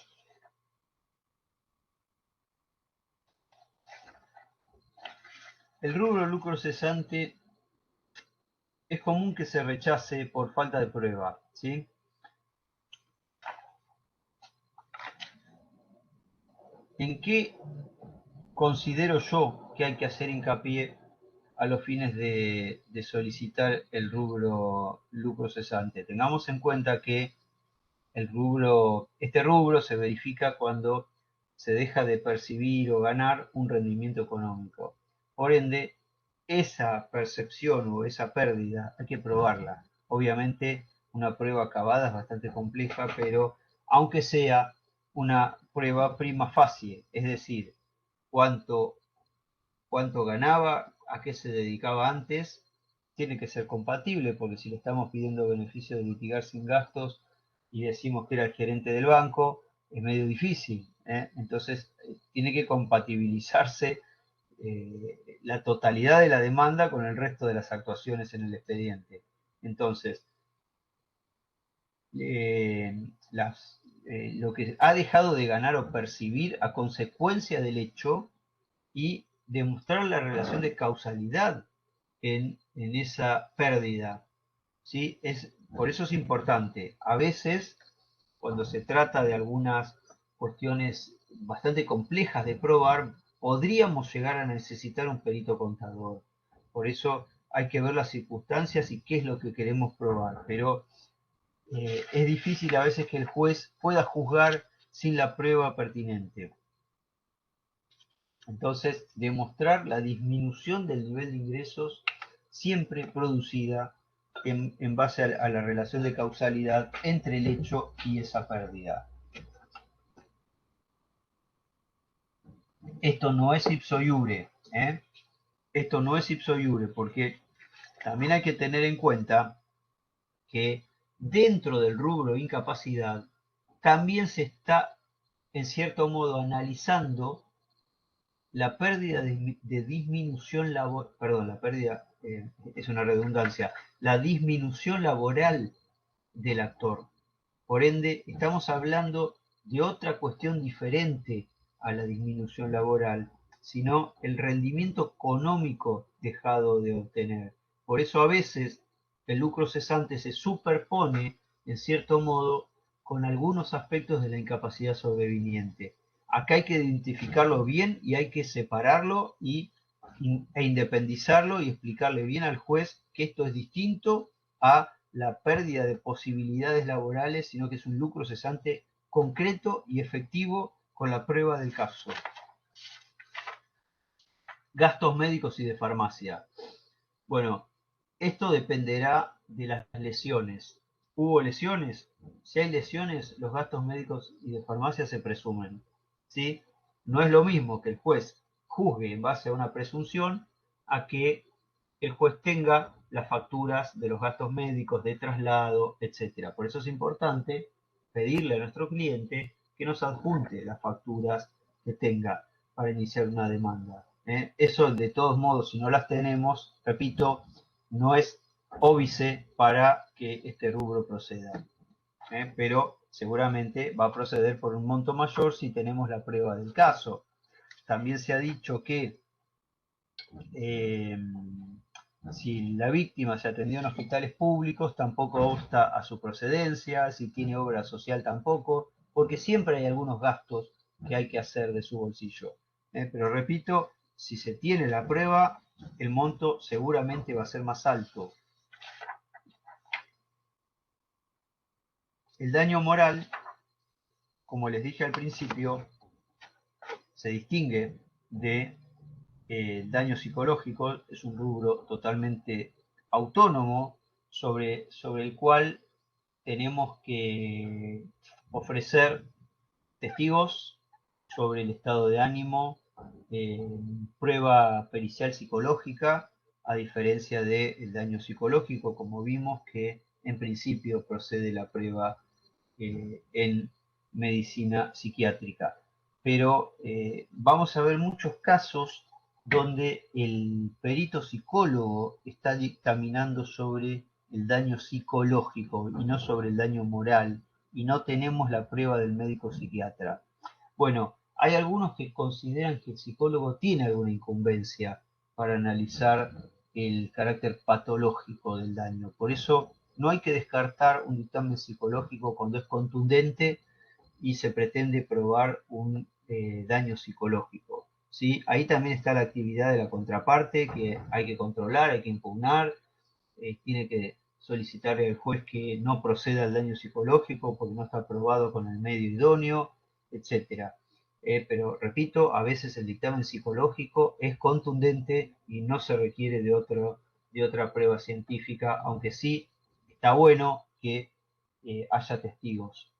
El rubro lucro cesante es común que se rechace por falta de prueba, ¿sí? ¿En qué considero yo que hay que hacer hincapié a los fines de solicitar el rubro lucro cesante? Tengamos en cuenta que este rubro se verifica cuando se deja de percibir o ganar un rendimiento económico. Por ende, esa percepción o esa pérdida hay que probarla. Obviamente, una prueba acabada es bastante compleja, pero aunque sea una prueba prima facie, es decir, cuánto ganaba, a qué se dedicaba antes, tiene que ser compatible, porque si le estamos pidiendo beneficio de litigar sin gastos y decimos que era el gerente del banco, es medio difícil, ¿eh? Entonces, tiene que compatibilizarse la totalidad de la demanda con el resto de las actuaciones en el expediente. Entonces, lo que ha dejado de ganar o percibir a consecuencia del hecho y demostrar la relación de causalidad en esa pérdida, ¿sí? Por eso es importante. A veces, cuando se trata de algunas cuestiones bastante complejas de probar, podríamos llegar a necesitar un perito contador. Por eso hay que ver las circunstancias y qué es lo que queremos probar. Pero es difícil a veces que el juez pueda juzgar sin la prueba pertinente. Entonces, demostrar la disminución del nivel de ingresos siempre producida en base a la relación de causalidad entre el hecho y esa pérdida. Esto no es ipso iure, ¿eh? Esto no es ipso iure, porque también hay que tener en cuenta que dentro del rubro incapacidad también se está, en cierto modo, analizando la pérdida de disminución laboral, perdón, la pérdida es una redundancia, la disminución laboral del actor. Por ende, estamos hablando de otra cuestión diferente a la disminución laboral, sino el rendimiento económico dejado de obtener. Por eso a veces el lucro cesante se superpone, en cierto modo, con algunos aspectos de la incapacidad sobreviniente. Acá hay que identificarlo bien y hay que separarlo e independizarlo y explicarle bien al juez que esto es distinto a la pérdida de posibilidades laborales, sino que es un lucro cesante concreto y efectivo con la prueba del caso. Gastos médicos y de farmacia. Bueno, esto dependerá de las lesiones. ¿Hubo lesiones? Si hay lesiones, los gastos médicos y de farmacia se presumen, ¿sí? No es lo mismo que el juez juzgue en base a una presunción a que el juez tenga las facturas de los gastos médicos, de traslado, etc. Por eso es importante pedirle a nuestro cliente que nos adjunte las facturas que tenga para iniciar una demanda. Eso, de todos modos, si no las tenemos, repito, no es óbice para que este rubro proceda. Pero seguramente va a proceder por un monto mayor si tenemos la prueba del caso. También se ha dicho que Si la víctima se atendió en hospitales públicos, tampoco obsta a su procedencia, si tiene obra social tampoco, porque siempre hay algunos gastos que hay que hacer de su bolsillo. Pero repito, si se tiene la prueba, el monto seguramente va a ser más alto. El daño moral, como les dije al principio, se distingue de daño psicológico, es un rubro totalmente autónomo sobre el cual tenemos que ofrecer testigos sobre el estado de ánimo, prueba pericial psicológica, a diferencia del daño psicológico, como vimos que en principio procede la prueba en medicina psiquiátrica. Pero vamos a ver muchos casos donde el perito psicólogo está dictaminando sobre el daño psicológico y no sobre el daño moral, y no tenemos la prueba del médico psiquiatra. Bueno, hay algunos que consideran que el psicólogo tiene alguna incumbencia para analizar el carácter patológico del daño. Por eso no hay que descartar un dictamen psicológico cuando es contundente y se pretende probar un daño psicológico. ¿Sí? Ahí también está la actividad de la contraparte, que hay que controlar, hay que impugnar, tiene que solicitarle al juez que no proceda al daño psicológico porque no está probado con el medio idóneo, etc. Pero repito, a veces el dictamen psicológico es contundente y no se requiere de otra prueba científica, aunque sí está bueno que haya testigos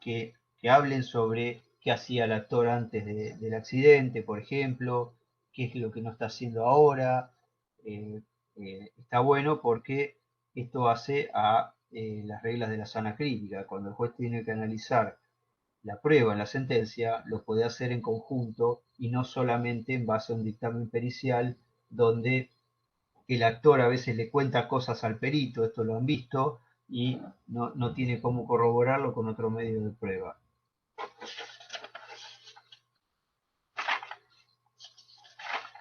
que hablen sobre qué hacía el actor antes del accidente, por ejemplo, qué es lo que no está haciendo ahora. Está bueno porque esto hace a las reglas de la sana crítica. Cuando el juez tiene que analizar la prueba en la sentencia, lo puede hacer en conjunto y no solamente en base a un dictamen pericial donde el actor a veces le cuenta cosas al perito, esto lo han visto, y no tiene cómo corroborarlo con otro medio de prueba.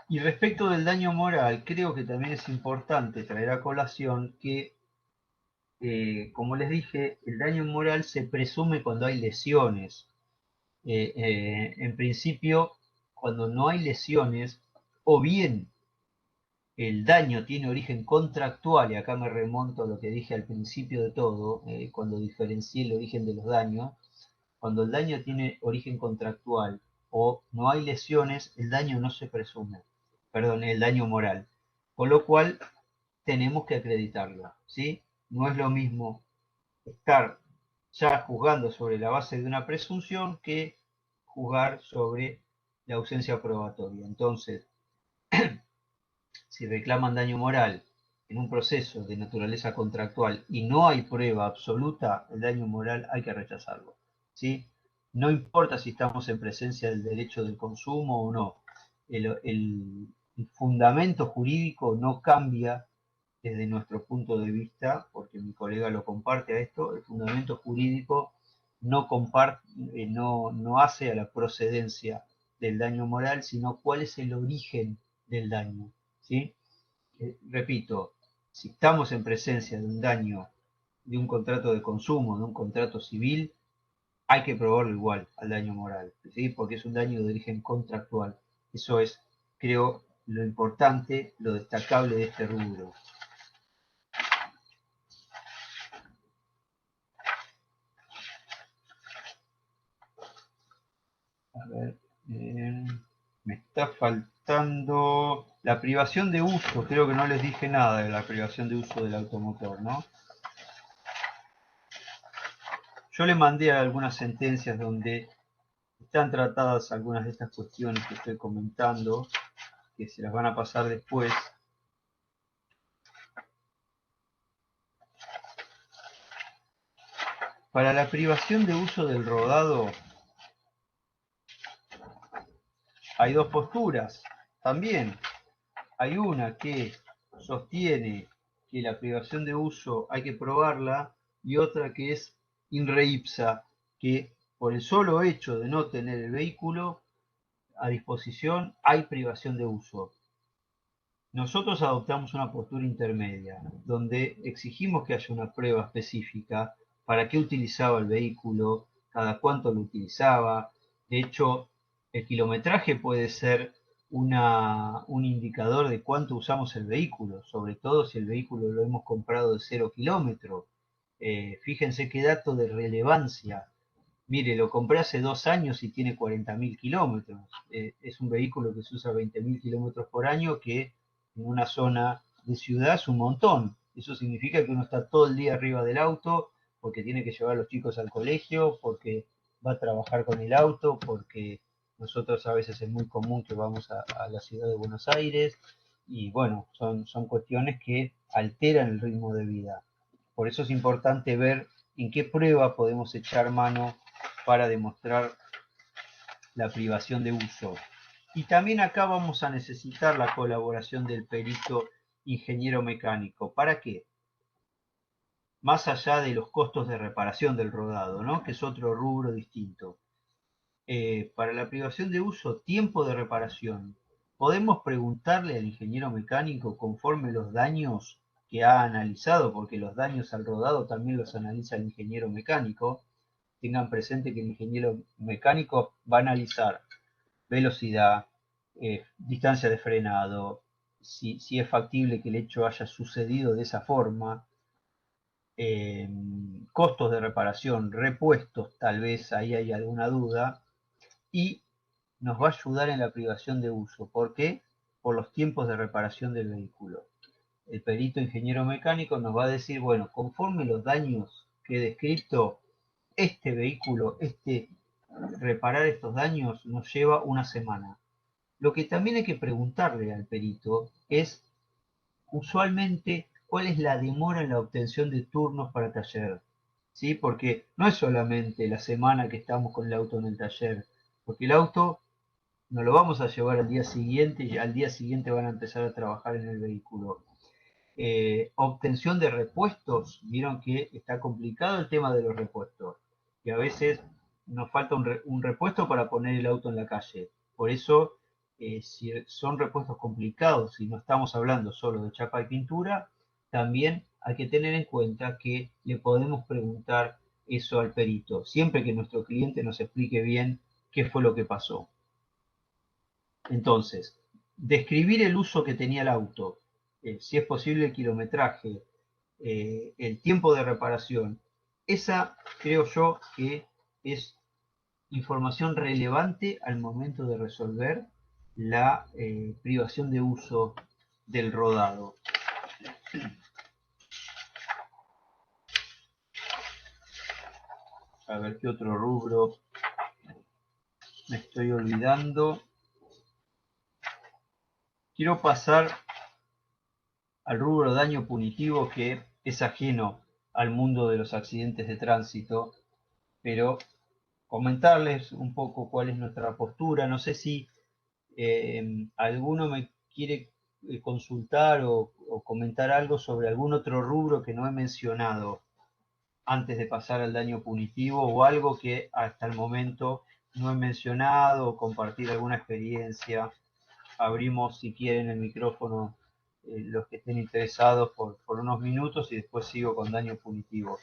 Y respecto del daño moral, creo que también es importante traer a colación que, como les dije, el daño moral se presume cuando hay lesiones. En principio, cuando no hay lesiones, o bien el daño tiene origen contractual, y acá me remonto a lo que dije al principio de todo, cuando diferencié el origen de los daños. Cuando el daño tiene origen contractual o no hay lesiones, el daño no se presume, perdón, el daño moral. Con lo cual tenemos que acreditarlo, ¿sí? No es lo mismo estar ya juzgando sobre la base de una presunción que juzgar sobre la ausencia probatoria. Entonces, si reclaman daño moral en un proceso de naturaleza contractual y no hay prueba absoluta, el daño moral hay que rechazarlo, ¿sí? No importa si estamos en presencia del derecho del consumo o no. El fundamento jurídico no cambia desde nuestro punto de vista, porque mi colega lo comparte a esto. El fundamento jurídico no hace a la procedencia del daño moral, sino cuál es el origen del daño, ¿sí? Repito, si estamos en presencia de un daño, de un contrato de consumo, de un contrato civil, hay que probarlo igual al daño moral, ¿sí? Porque es un daño de origen contractual. Eso es, creo, lo importante, lo destacable de este rubro. A ver, me está faltando la privación de uso. Creo que no les dije nada de la privación de uso del automotor, ¿no? Yo le mandé algunas sentencias donde están tratadas algunas de estas cuestiones que estoy comentando, que se las van a pasar después. Para la privación de uso del rodado hay dos posturas también. Hay una que sostiene que la privación de uso hay que probarla y otra que es in re ipsa, que por el solo hecho de no tener el vehículo a disposición hay privación de uso. Nosotros adoptamos una postura intermedia, donde exigimos que haya una prueba específica para qué utilizaba el vehículo, cada cuánto lo utilizaba. De hecho, el kilometraje puede ser un indicador de cuánto usamos el vehículo, sobre todo si el vehículo lo hemos comprado de 0 kilómetros. Fíjense qué dato de relevancia. Mire, lo compré hace 2 años y tiene 40.000 kilómetros. Es un vehículo que se usa 20.000 kilómetros por año, que en una zona de ciudad es un montón. Eso significa que uno está todo el día arriba del auto, porque tiene que llevar a los chicos al colegio, porque va a trabajar con el auto, porque nosotros a veces es muy común que vamos a la ciudad de Buenos Aires, y bueno, son cuestiones que alteran el ritmo de vida. Por eso es importante ver en qué prueba podemos echar mano para demostrar la privación de uso. Y también acá vamos a necesitar la colaboración del perito ingeniero mecánico. ¿Para qué? Más allá de los costos de reparación del rodado, ¿no? Que es otro rubro distinto. Para la privación de uso, tiempo de reparación. Podemos preguntarle al ingeniero mecánico conforme los daños que ha analizado, porque los daños al rodado también los analiza el ingeniero mecánico. Tengan presente que el ingeniero mecánico va a analizar velocidad, distancia de frenado, si es factible que el hecho haya sucedido de esa forma, costos de reparación, repuestos, tal vez ahí hay alguna duda, y nos va a ayudar en la privación de uso. ¿Por qué? Por los tiempos de reparación del vehículo. El perito ingeniero mecánico nos va a decir, bueno, conforme los daños que he descrito, este vehículo, reparar estos daños nos lleva una semana. Lo que también hay que preguntarle al perito es, usualmente, cuál es la demora en la obtención de turnos para taller. ¿Sí? Porque no es solamente la semana que estamos con el auto en el taller, porque el auto no lo vamos a llevar al día siguiente y al día siguiente van a empezar a trabajar en el vehículo. Obtención de repuestos, vieron que está complicado el tema de los repuestos, y a veces nos falta un repuesto para poner el auto en la calle. Por eso, si son repuestos complicados y no estamos hablando solo de chapa y pintura, también hay que tener en cuenta que le podemos preguntar eso al perito, siempre que nuestro cliente nos explique bien qué fue lo que pasó. Entonces, describir el uso que tenía el auto, si es posible el kilometraje, el tiempo de reparación, esa creo yo que es información relevante al momento de resolver la privación de uso del rodado. A ver qué otro rubro me estoy olvidando. Quiero pasar al rubro daño punitivo, que es ajeno al mundo de los accidentes de tránsito, pero comentarles un poco cuál es nuestra postura. No sé si alguno me quiere consultar o comentar algo sobre algún otro rubro que no he mencionado antes de pasar al daño punitivo, o algo que hasta el momento no he mencionado, o compartir alguna experiencia. Abrimos, si quieren, el micrófono los que estén interesados por unos minutos, y después sigo con daño punitivo.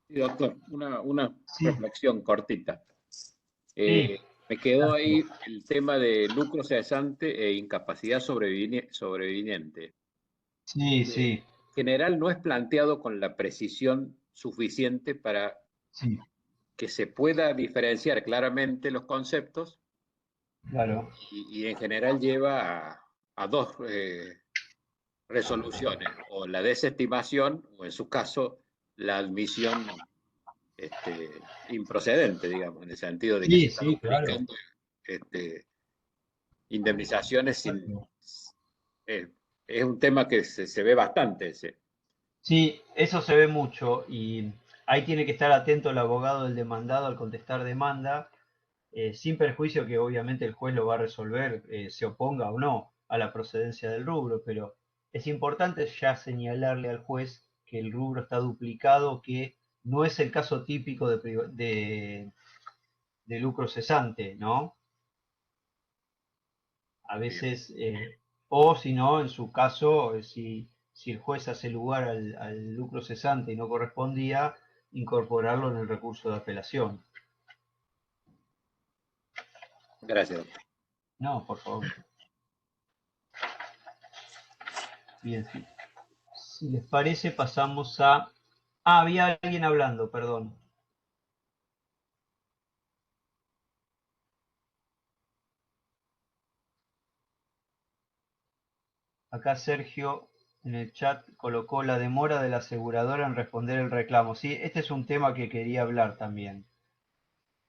Sí, doctor, una Sí. reflexión cortita. Sí. Me quedó ahí el tema de lucro cesante e incapacidad sobreviniente. Sí, sí, En general no es planteado con la precisión suficiente para sí, que se pueda diferenciar claramente los conceptos, claro. y en general lleva a dos resoluciones, o la desestimación o en su caso la admisión improcedente, digamos, en el sentido de que se Sí, está sí, claro. duplicando indemnizaciones sin... Exacto. es un tema que se ve bastante ese. Sí, eso se ve mucho, y ahí tiene que estar atento el abogado del demandado al contestar demanda, sin perjuicio que obviamente el juez lo va a resolver, se oponga o no a la procedencia del rubro, pero es importante ya señalarle al juez que el rubro está duplicado, que no es el caso típico de de lucro cesante, ¿no? A Bien. veces, o si no, en su caso, si el juez hace lugar al lucro cesante y no correspondía, incorporarlo en el recurso de apelación. Gracias, doctor. No, por favor. Bien, sí. Si les parece, pasamos a... Ah, había alguien hablando, perdón. Acá Sergio en el chat colocó la demora de la aseguradora en responder el reclamo. Sí, este es un tema que quería hablar también.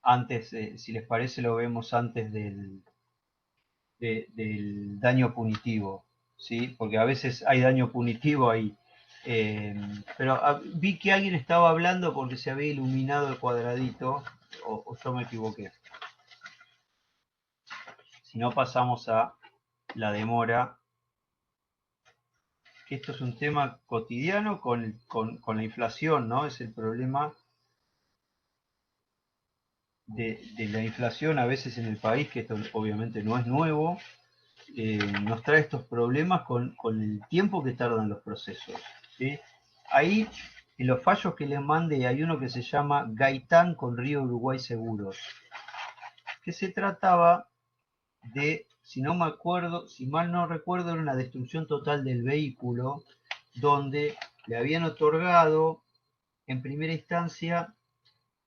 Antes, si les parece, lo vemos antes del daño punitivo, ¿sí? Porque a veces hay daño punitivo ahí. Pero vi que alguien estaba hablando porque se había iluminado el cuadradito, o yo me equivoqué. Si no, pasamos a la demora, que esto es un tema cotidiano con la inflación, ¿no? Es el problema de la inflación a veces en el país, que esto obviamente no es nuevo, nos trae estos problemas con el tiempo que tardan los procesos, ¿sí? Ahí, en los fallos que les mande, hay uno que se llama Gaitán con Río Uruguay Seguros, que se trataba de, si mal no recuerdo, era una destrucción total del vehículo, donde le habían otorgado en primera instancia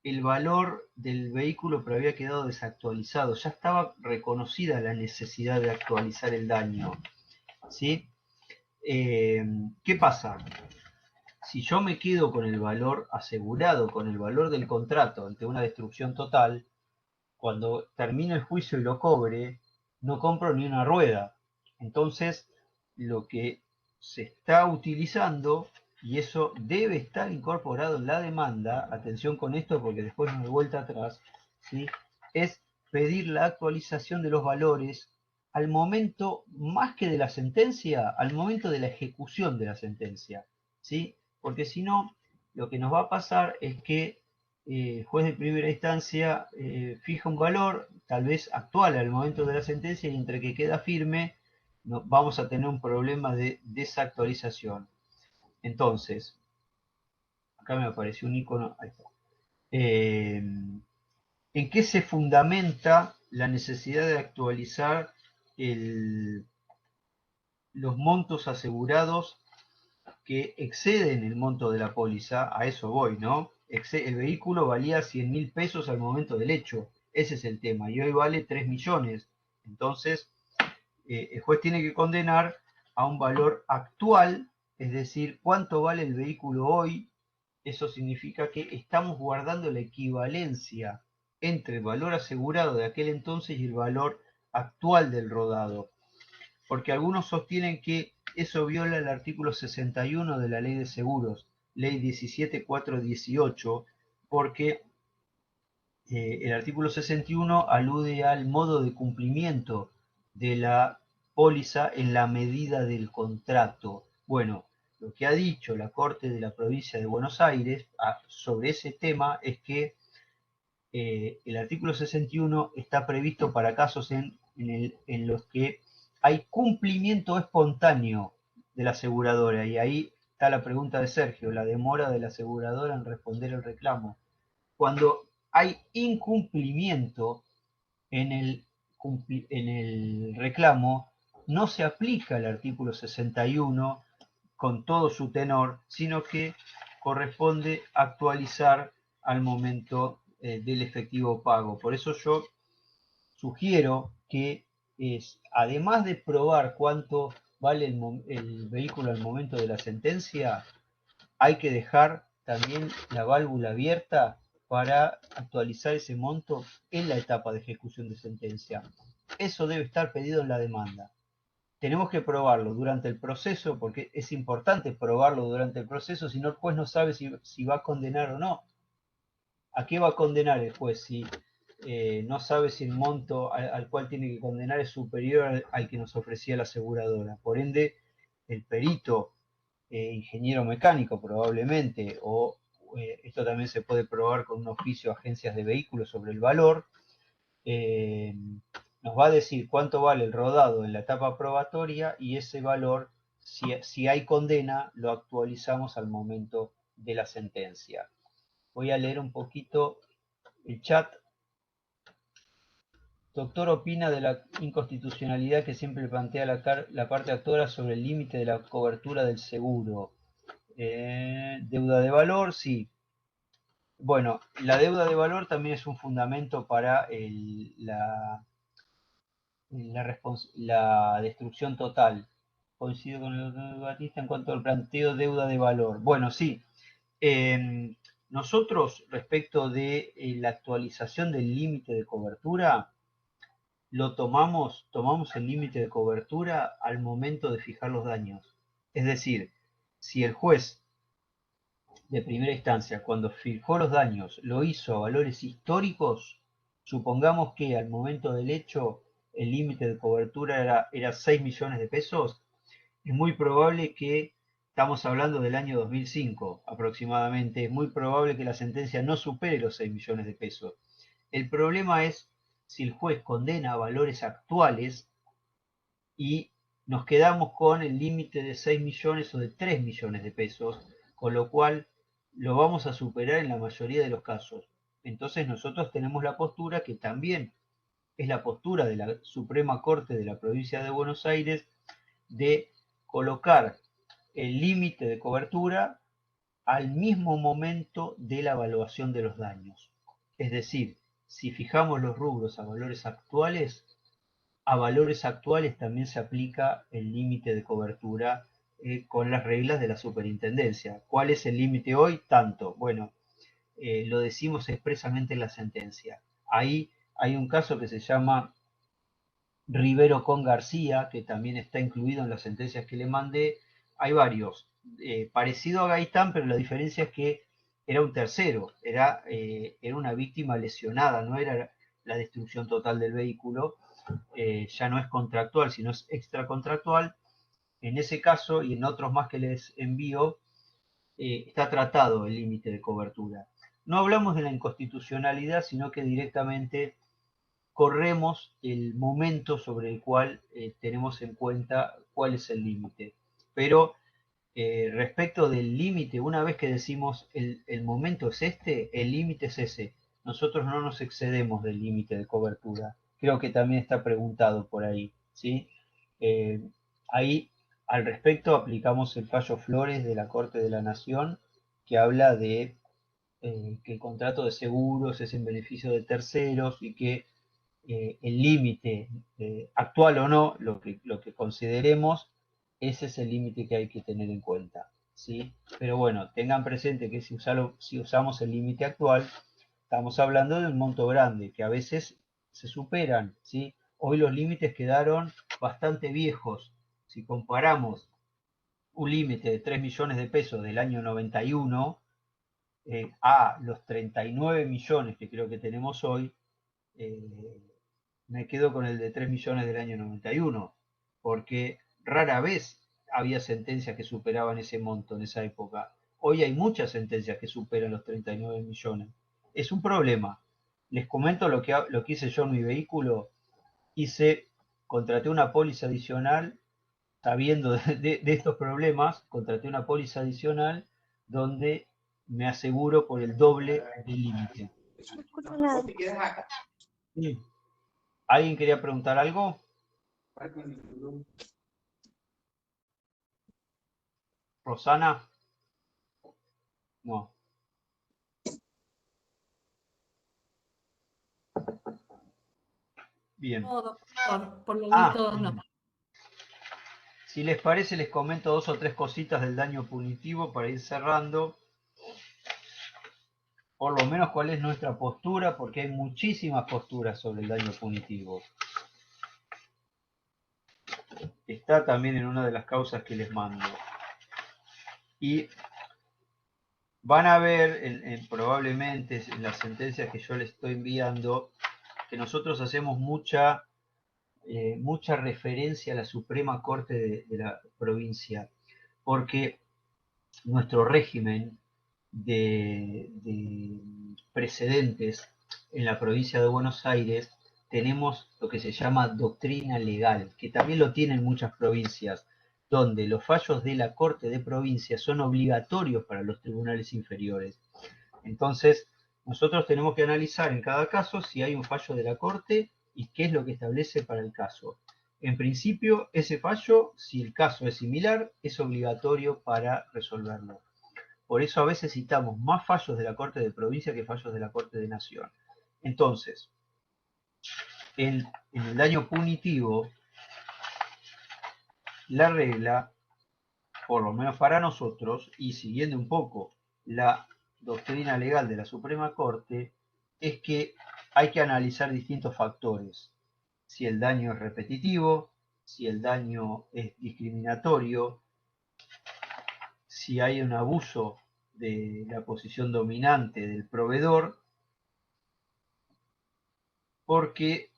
el valor del vehículo, pero había quedado desactualizado. Ya estaba reconocida la necesidad de actualizar el daño, ¿sí? ¿Qué pasa? Si yo me quedo con el valor asegurado, con el valor del contrato ante una destrucción total, cuando termine el juicio y lo cobre, no compro ni una rueda. Entonces, lo que se está utilizando, y eso debe estar incorporado en la demanda, atención con esto porque después no hay vuelta atrás, ¿sí? Es pedir la actualización de los valores al momento, más que de la sentencia, al momento de la ejecución de la sentencia, ¿sí? Porque si no, lo que nos va a pasar es que el juez de primera instancia fija un valor, tal vez actual al momento de la sentencia, y entre que queda firme, vamos a tener un problema de desactualización. Entonces, acá me apareció un icono, ahí está. ¿En qué se fundamenta la necesidad de actualizar los montos asegurados que exceden el monto de la póliza? A eso voy, ¿no? El vehículo valía 100.000 pesos al momento del hecho, ese es el tema, y hoy vale 3 millones. Entonces, el juez tiene que condenar a un valor actual, es decir, cuánto vale el vehículo hoy. Eso significa que estamos guardando la equivalencia entre el valor asegurado de aquel entonces y el valor actual del rodado, porque algunos sostienen que eso viola el artículo 61 de la Ley de Seguros, Ley 17.418, porque el artículo 61 alude al modo de cumplimiento de la póliza en la medida del contrato. Bueno, lo que ha dicho la Corte de la Provincia de Buenos Aires sobre ese tema es que el artículo 61 está previsto para casos en los que hay cumplimiento espontáneo de la aseguradora, y ahí está la pregunta de Sergio, la demora de la aseguradora en responder el reclamo. Cuando hay incumplimiento en el reclamo, no se aplica el artículo 61 con todo su tenor, sino que corresponde actualizar al momento del efectivo pago. Por eso yo sugiero que además de probar cuánto vale el vehículo al momento de la sentencia, hay que dejar también la válvula abierta para actualizar ese monto en la etapa de ejecución de sentencia. Eso debe estar pedido en la demanda. Tenemos que probarlo durante el proceso, porque es importante probarlo durante el proceso, si no el juez no sabe si va a condenar o no. ¿A qué va a condenar el juez si no sabe si el monto al cual tiene que condenar es superior al que nos ofrecía la aseguradora? Por ende, el perito, ingeniero mecánico probablemente, o esto también se puede probar con un oficio a agencias de vehículos sobre el valor, nos va a decir cuánto vale el rodado en la etapa probatoria y ese valor, si hay condena, lo actualizamos al momento de la sentencia. Voy a leer un poquito el chat. Doctor, opina de la inconstitucionalidad que siempre plantea la parte actora sobre el límite de la cobertura del seguro. Deuda de valor, sí. Bueno, la deuda de valor también es un fundamento para la destrucción total. Coincido con el doctor Batista en cuanto al planteo deuda de valor. Bueno, sí. Nosotros, respecto de la actualización del límite de cobertura, tomamos el límite de cobertura al momento de fijar los daños. Es decir, si el juez de primera instancia, cuando fijó los daños, lo hizo a valores históricos, supongamos que al momento del hecho el límite de cobertura era 6 millones de pesos, es muy probable que, estamos hablando del año 2005 aproximadamente, es muy probable que la sentencia no supere los 6 millones de pesos. El problema es si el juez condena a valores actuales y nos quedamos con el límite de 6 millones o de 3 millones de pesos, con lo cual lo vamos a superar en la mayoría de los casos. Entonces nosotros tenemos la postura que también es la postura de la Suprema Corte de la Provincia de Buenos Aires de colocar el límite de cobertura al mismo momento de la evaluación de los daños. Es decir, si fijamos los rubros a valores actuales también se aplica el límite de cobertura con las reglas de la superintendencia. ¿Cuál es el límite hoy? Tanto. Bueno, lo decimos expresamente en la sentencia. Ahí hay un caso que se llama Rivero con García, que también está incluido en las sentencias que le mandé. Hay varios. Parecido a Gaitán, pero la diferencia es que era un tercero, era una víctima lesionada, no era la destrucción total del vehículo. Ya no es contractual, sino es extracontractual. En ese caso y en otros más que les envío, está tratado el límite de cobertura. No hablamos de la inconstitucionalidad, sino que directamente corremos el momento sobre el cual tenemos en cuenta cuál es el límite. Pero respecto del límite, una vez que decimos el momento es este, el límite es ese. Nosotros no nos excedemos del límite de cobertura. Creo que también está preguntado por ahí, ¿sí? Ahí, al respecto, aplicamos el fallo Flores de la Corte de la Nación, que habla de que el contrato de seguros es en beneficio de terceros y que el límite, actual o no, lo que consideremos, ese es el límite que hay que tener en cuenta, ¿sí? Pero bueno, tengan presente que si usamos el límite actual, estamos hablando de un monto grande, que a veces se superan, ¿sí? Hoy los límites quedaron bastante viejos. Si comparamos un límite de 3 millones de pesos del año 91 a los 39 millones que creo que tenemos hoy, me quedo con el de 3 millones del año 91, porque rara vez había sentencias que superaban ese monto en esa época. Hoy hay muchas sentencias que superan los 39 millones. Es un problema. Les comento lo que hice yo en mi vehículo. Contraté una póliza adicional, sabiendo de estos problemas, contraté una póliza adicional donde me aseguro por el doble del límite. No escucho nada. Sí. ¿Alguien quería preguntar algo? ¿Rosana? No. Bien. No, doctor, por lo Ah, visto no. si les parece, les comento 2 o 3 cositas del daño punitivo para ir cerrando. Por lo menos cuál es nuestra postura, porque hay muchísimas posturas sobre el daño punitivo. Está también en una de las causas que les mando. Y van a ver probablemente en las sentencias que yo les estoy enviando que nosotros hacemos mucha referencia a la Suprema Corte de la provincia, porque nuestro régimen de precedentes en la provincia de Buenos Aires tenemos lo que se llama doctrina legal, que también lo tienen muchas provincias, donde los fallos de la Corte de Provincia son obligatorios para los tribunales inferiores. Entonces, nosotros tenemos que analizar en cada caso si hay un fallo de la Corte y qué es lo que establece para el caso. En principio, ese fallo, si el caso es similar, es obligatorio para resolverlo. Por eso a veces citamos más fallos de la Corte de Provincia que fallos de la Corte de Nación. Entonces, en el daño punitivo, la regla, por lo menos para nosotros, y siguiendo un poco la doctrina legal de la Suprema Corte, es que hay que analizar distintos factores. Si el daño es repetitivo, si el daño es discriminatorio, si hay un abuso de la posición dominante del proveedor, porque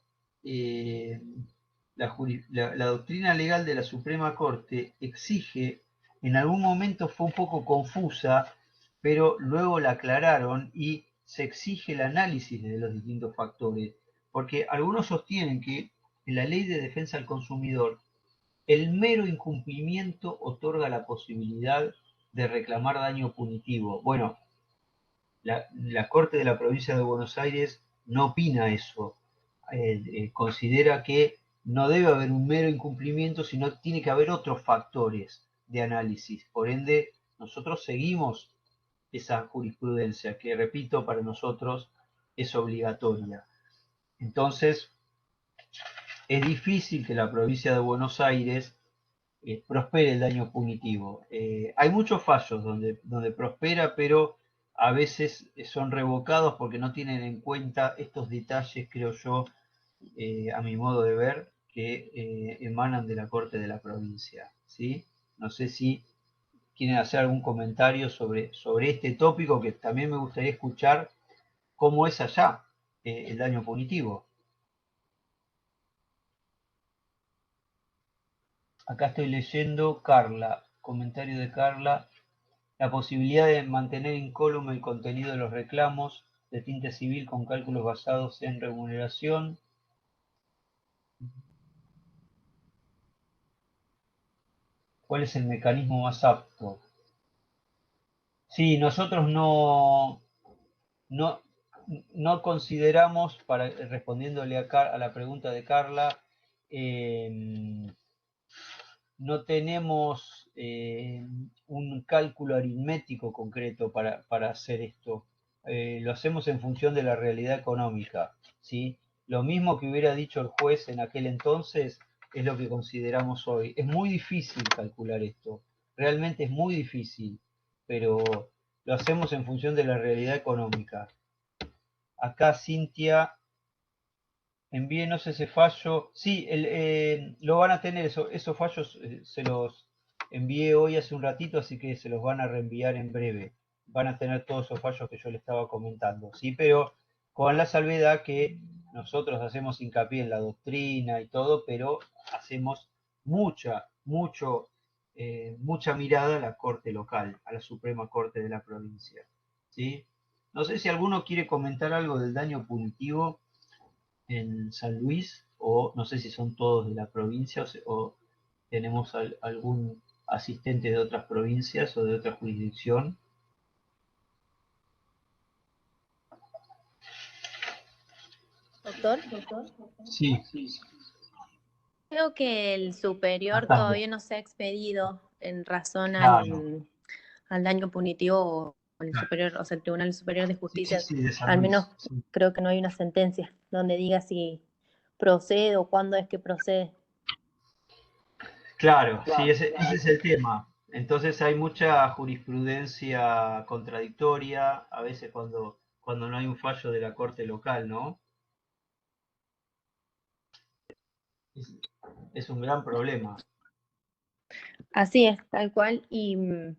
la doctrina legal de la Suprema Corte exige, en algún momento fue un poco confusa, pero luego la aclararon y se exige el análisis de los distintos factores, porque algunos sostienen que en la Ley de Defensa del Consumidor el mero incumplimiento otorga la posibilidad de reclamar daño punitivo. Bueno, la Corte de la Provincia de Buenos Aires no opina eso. Considera que no debe haber un mero incumplimiento, sino que tiene que haber otros factores de análisis. Por ende, nosotros seguimos esa jurisprudencia que, repito, para nosotros es obligatoria. Entonces, es difícil que la provincia de Buenos Aires prospere el daño punitivo. Hay muchos fallos donde prospera, pero a veces son revocados porque no tienen en cuenta estos detalles, creo yo, a mi modo de ver, que emanan de la Corte de la Provincia, ¿sí? No sé si quieren hacer algún comentario sobre este tópico, que también me gustaría escuchar cómo es allá el daño punitivo. Acá estoy leyendo Carla, comentario de Carla. La posibilidad de mantener incólume el contenido de los reclamos de tinte civil con cálculos basados en remuneración. ¿Cuál es el mecanismo más apto? Sí, nosotros no consideramos, respondiéndole a la pregunta de Carla, no tenemos un cálculo aritmético concreto para hacer esto. Lo hacemos en función de la realidad económica, ¿sí? Lo mismo que hubiera dicho el juez en aquel entonces es lo que consideramos hoy. Es muy difícil calcular esto, realmente es muy difícil, pero lo hacemos en función de la realidad económica. Acá Cintia, envíenos ese fallo. Sí, lo van a tener, esos fallos se los envié hoy hace un ratito, así que se los van a reenviar en breve. Van a tener todos esos fallos que yo les estaba comentando, ¿sí? Pero con la salvedad que nosotros hacemos hincapié en la doctrina y todo, pero hacemos mucha mirada a la Corte local, a la Suprema Corte de la provincia, ¿sí? No sé si alguno quiere comentar algo del daño punitivo en San Luis, o no sé si son todos de la provincia o tenemos algún asistente de otras provincias o de otra jurisdicción. Doctor, Sí, creo que el superior Natalia. todavía no se ha expedido en razón Claro. al daño punitivo o el Claro. superior, o sea, el Tribunal Superior de Justicia. Sí, de San Al Luis, menos sí. creo que no hay una sentencia donde diga si procede o cuándo es que procede. Claro, sí, ese es el tema. Entonces hay mucha jurisprudencia contradictoria, a veces cuando no hay un fallo de la corte local, ¿no? Es un gran problema. Así es, tal cual,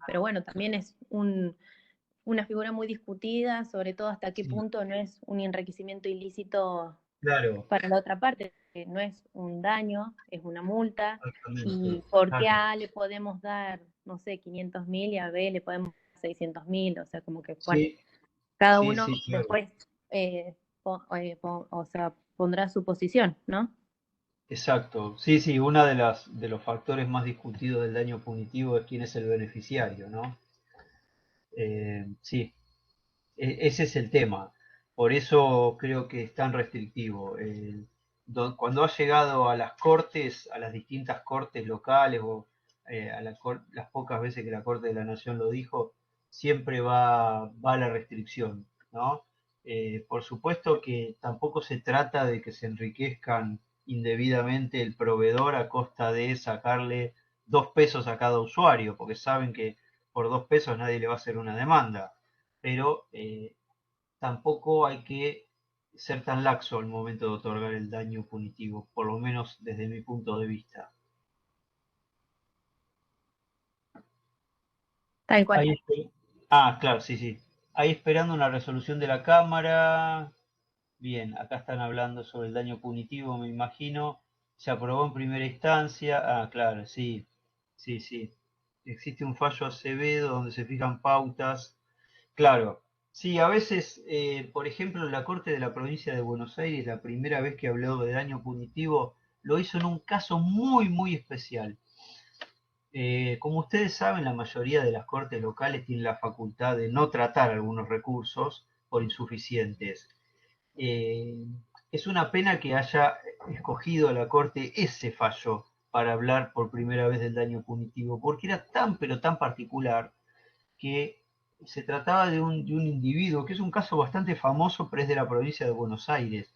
pero bueno, también es una figura muy discutida, sobre todo hasta qué Sí. punto no es un enriquecimiento ilícito Claro, para la otra parte, que no es un daño, es una multa, exactamente. y porque Claro. A le podemos dar, no sé, 500.000 y a B le podemos dar 600.000, o sea, como que, bueno, Sí, cada sí, uno claro. después, o sea, pondrá su posición, ¿no? Exacto. Sí, sí, uno de los factores más discutidos del daño punitivo es quién es el beneficiario, ¿no? Sí, ese es el tema. Por eso creo que es tan restrictivo. Cuando ha llegado a las cortes, a las distintas cortes locales o las pocas veces que la Corte de la Nación lo dijo, siempre va la restricción, ¿no? Por supuesto que tampoco se trata de que se enriquezcan indebidamente el proveedor a costa de sacarle 2 pesos a cada usuario, porque saben que por 2 pesos nadie le va a hacer una demanda, pero tampoco hay que ser tan laxo al momento de otorgar el daño punitivo, por lo menos desde mi punto de vista. Tal cual. Claro, sí, sí. Ahí esperando una resolución de la Cámara. Bien, acá están hablando sobre el daño punitivo, me imagino. Se aprobó en primera instancia. Claro, sí, sí, sí. Existe un fallo Acevedo donde se fijan pautas. Claro, sí, a veces, por ejemplo, la Corte de la Provincia de Buenos Aires, la primera vez que habló de daño punitivo, lo hizo en un caso muy, muy especial. Como ustedes saben, la mayoría de las cortes locales tienen la facultad de no tratar algunos recursos por insuficientes. Eh, es una pena que haya escogido la Corte ese fallo para hablar por primera vez del daño punitivo, porque era tan, pero tan particular que se trataba de un individuo, que es un caso bastante famoso, pero es de la provincia de Buenos Aires.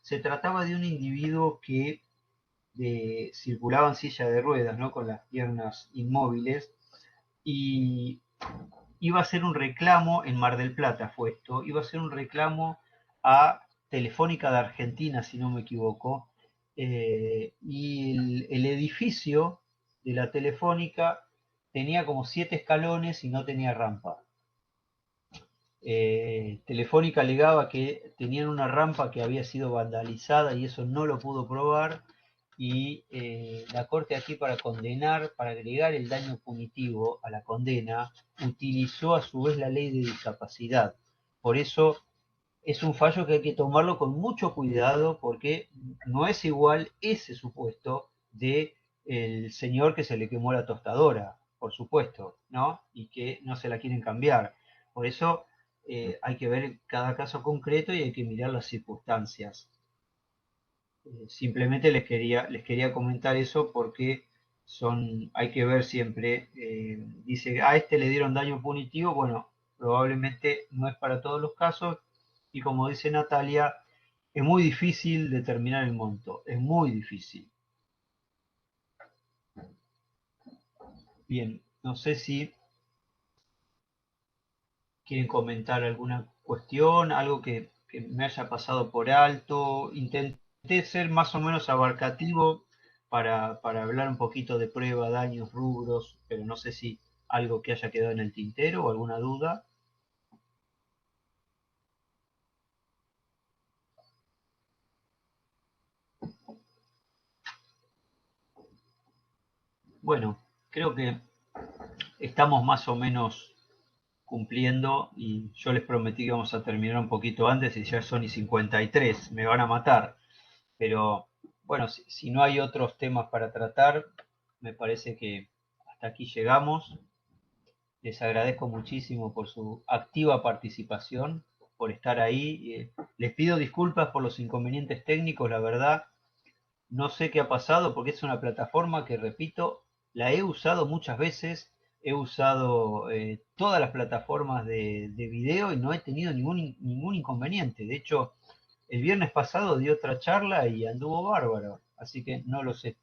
Se trataba de un individuo que circulaba en silla de ruedas, ¿no? Con las piernas inmóviles, y iba a hacer un reclamo en Mar del Plata, fue esto, iba a hacer un reclamo a Telefónica de Argentina, si no me equivoco, y el edificio de la Telefónica tenía como 7 escalones y no tenía rampa. Telefónica alegaba que tenían una rampa que había sido vandalizada y eso no lo pudo probar, y la Corte aquí, para condenar, para agregar el daño punitivo a la condena, utilizó a su vez la ley de discapacidad. Por eso es un fallo que hay que tomarlo con mucho cuidado, porque no es igual ese supuesto de el señor que se le quemó la tostadora, por supuesto, ¿no? Y que no se la quieren cambiar. Por eso hay que ver cada caso concreto y hay que mirar las circunstancias. Simplemente les quería comentar eso porque hay que ver siempre, dice, a este le dieron daño punitivo, bueno, probablemente no es para todos los casos, y como dice Natalia, es muy difícil determinar el monto, es muy difícil. Bien, no sé si quieren comentar alguna cuestión, algo que me haya pasado por alto. Intenté ser más o menos abarcativo para hablar un poquito de prueba, daños, rubros, pero no sé si algo que haya quedado en el tintero o alguna duda. Bueno, creo que estamos más o menos cumpliendo, y yo les prometí que vamos a terminar un poquito antes y ya son y 53, me van a matar. Pero bueno, si no hay otros temas para tratar, me parece que hasta aquí llegamos. Les agradezco muchísimo por su activa participación, por estar ahí. Les pido disculpas por los inconvenientes técnicos, la verdad. No sé qué ha pasado porque es una plataforma que, repito, la he usado muchas veces. He usado todas las plataformas de video y no he tenido ningún inconveniente. De hecho, el viernes pasado di otra charla y anduvo bárbaro, así que no lo sé.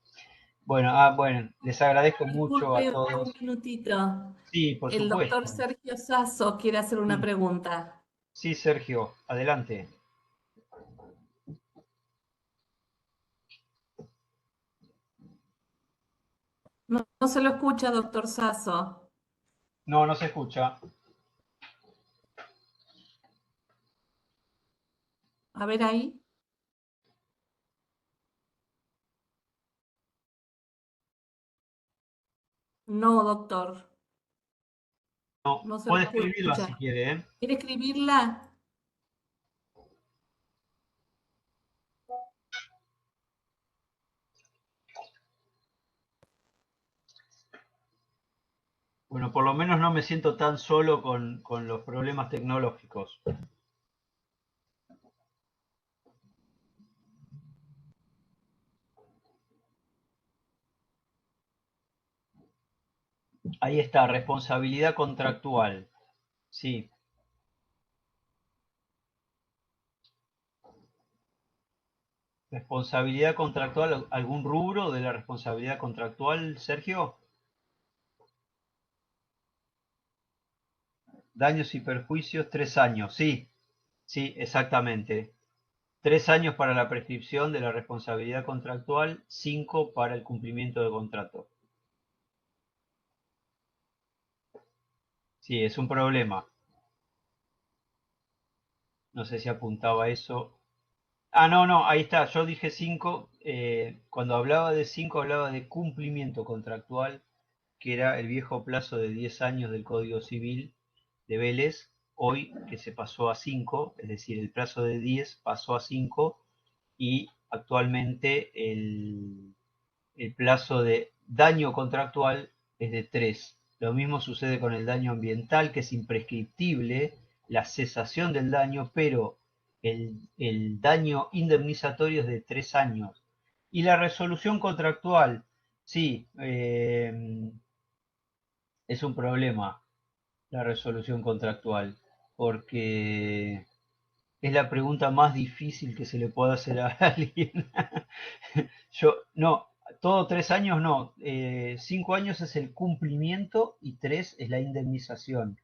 Bueno, bueno, les agradezco mucho a Disculpe un todos. minutito. Sí, por El doctor supuesto. Sergio Sasso quiere hacer una Sí, pregunta. sí, Sergio, adelante. No se lo escucha, doctor Sasso. No, no se escucha. A ver ahí. No, doctor. No, No se lo puede escribirla si escucha. quiere, ¿eh? ¿Quiere escribirla? Bueno, por lo menos no me siento tan solo con los problemas tecnológicos. Ahí está, responsabilidad contractual. Sí. Responsabilidad contractual, ¿algún rubro de la responsabilidad contractual, Sergio? Daños y perjuicios, 3 años. Sí, sí, exactamente. 3 años para la prescripción de la responsabilidad contractual, 5 para el cumplimiento del contrato. Sí, es un problema. No sé si apuntaba eso. Ah, no, no, ahí está. Yo dije 5. Cuando hablaba de 5, hablaba de cumplimiento contractual, que era el viejo plazo de 10 años del Código Civil de Vélez, hoy que se pasó a 5, es decir, el plazo de 10 pasó a 5 y actualmente el plazo de daño contractual es de 3. Lo mismo sucede con el daño ambiental, que es imprescriptible, la cesación del daño, pero el daño indemnizatorio es de 3 años. Y la resolución contractual, sí, es un problema la resolución contractual, porque es la pregunta más difícil que se le puede hacer a alguien. No, todo 3 años no, 5 años es el cumplimiento y 3 es la indemnización.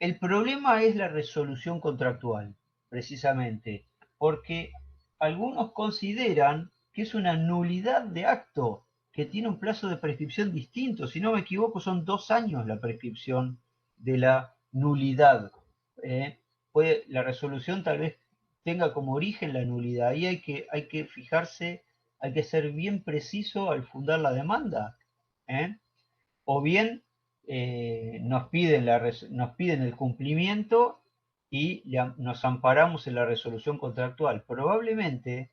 El problema es la resolución contractual, precisamente, porque algunos consideran que es una nulidad de acto, que tiene un plazo de prescripción distinto. Si no me equivoco, son 2 años la prescripción de la nulidad. ¿eh? La resolución tal vez tenga como origen la nulidad. Ahí hay que fijarse, hay que ser bien preciso al fundar la demanda. ¿eh? O bien nos piden el cumplimiento y nos amparamos en la resolución contractual. Probablemente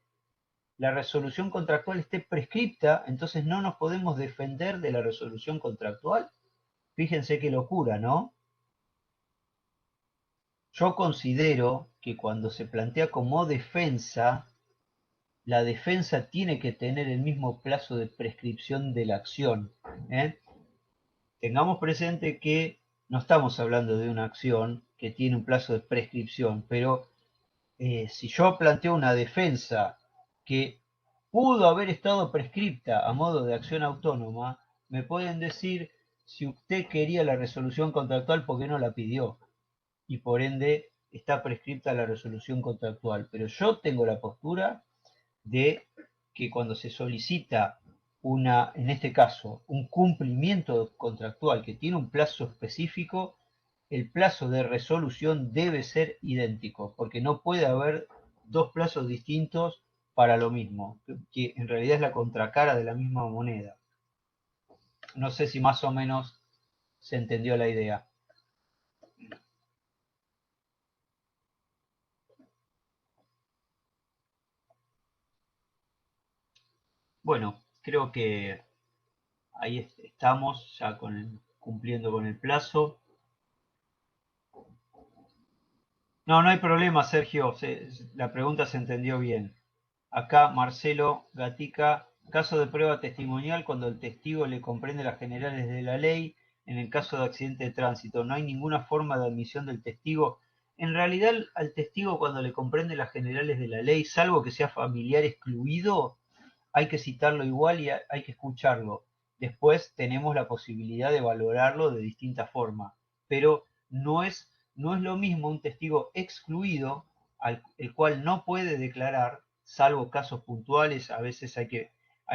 la resolución contractual esté prescripta, entonces no nos podemos defender de la resolución contractual. Fíjense qué locura, ¿no? Yo considero que cuando se plantea como defensa, la defensa tiene que tener el mismo plazo de prescripción de la acción. ¿eh? Tengamos presente que no estamos hablando de una acción que tiene un plazo de prescripción, pero si yo planteo una defensa que pudo haber estado prescripta a modo de acción autónoma, me pueden decir, si usted quería la resolución contractual, ¿por qué no la pidió? Y por ende está prescripta la resolución contractual. Pero yo tengo la postura de que cuando se solicita en este caso, un cumplimiento contractual que tiene un plazo específico, el plazo de resolución debe ser idéntico, porque no puede haber dos plazos distintos para lo mismo, que en realidad es la contracara de la misma moneda. No sé si más o menos se entendió la idea. Bueno, creo que ahí estamos ya cumpliendo con el plazo. No, no hay problema, Sergio. La pregunta se entendió bien. Acá Marcelo Gatica, caso de prueba testimonial cuando el testigo le comprende las generales de la ley. En el caso de accidente de tránsito, no hay ninguna forma de admisión del testigo. En realidad, al testigo cuando le comprende las generales de la ley, salvo que sea familiar excluido, hay que citarlo igual y hay que escucharlo. Después tenemos la posibilidad de valorarlo de distinta forma, pero no es lo mismo un testigo excluido, el cual no puede declarar, salvo casos puntuales. A veces hay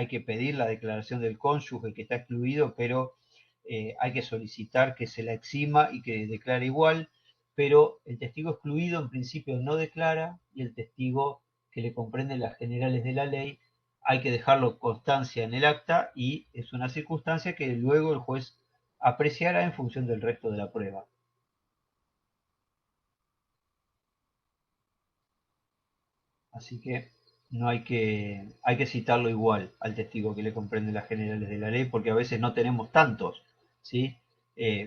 que pedir la declaración del cónyuge que está excluido, pero hay que solicitar que se la exima y que declare igual, pero el testigo excluido en principio no declara, y el testigo que le comprende las generales de la ley hay que dejarlo constancia en el acta, y es una circunstancia que luego el juez apreciará en función del resto de la prueba. Así que no hay que citarlo igual al testigo que le comprende las generales de la ley, porque a veces no tenemos tantos, ¿sí?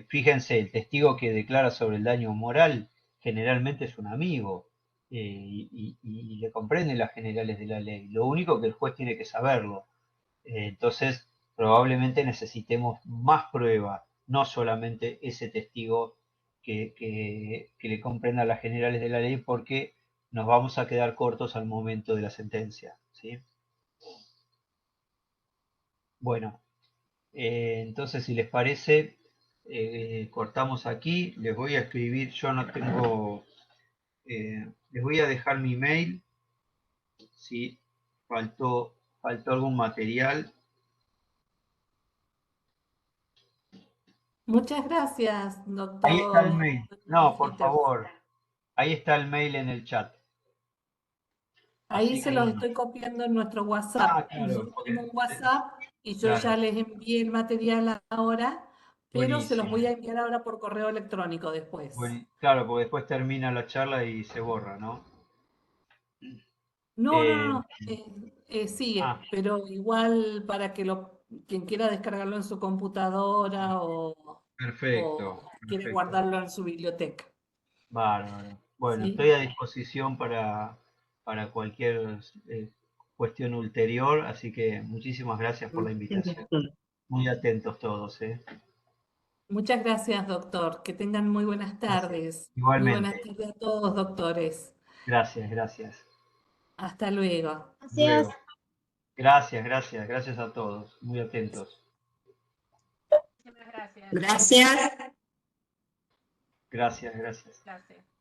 Fíjense, el testigo que declara sobre el daño moral generalmente es un amigo y le comprende las generales de la ley. Lo único que el juez tiene que saberlo. Entonces, probablemente necesitemos más prueba, no solamente ese testigo que le comprenda las generales de la ley, porque nos vamos a quedar cortos al momento de la sentencia, ¿sí? Bueno, entonces si les parece, cortamos aquí. Les voy a escribir, yo no tengo, les voy a dejar mi mail, si faltó algún material. Muchas gracias, doctor. Ahí está el mail. No, por Peter. favor. Ahí está el mail en el chat. Ahí Así se que los bueno. estoy copiando en nuestro WhatsApp. Claro, Nosotros porque, tenemos un WhatsApp y yo claro, ya les envié el material ahora, pero se los buenísimo. voy a enviar ahora por correo electrónico después. Claro, porque después termina la charla y se borra, ¿no? No, no, Eh, no, sigue, ah, pero igual para que quien quiera descargarlo en su computadora perfecto, o quiere perfecto. guardarlo en su biblioteca. Bárbaro. Bueno, ¿Sí? estoy a disposición para cualquier cuestión ulterior, así que muchísimas gracias por la invitación. Muy atentos todos, ¿eh? Muchas gracias, doctor. Que tengan muy buenas Gracias. tardes. Muy buenas Igualmente. tardes a todos, doctores. Gracias, gracias. Hasta luego. Luego. Gracias, gracias, gracias a todos. Muy atentos. Muchas gracias. Gracias. Gracias, gracias. Gracias.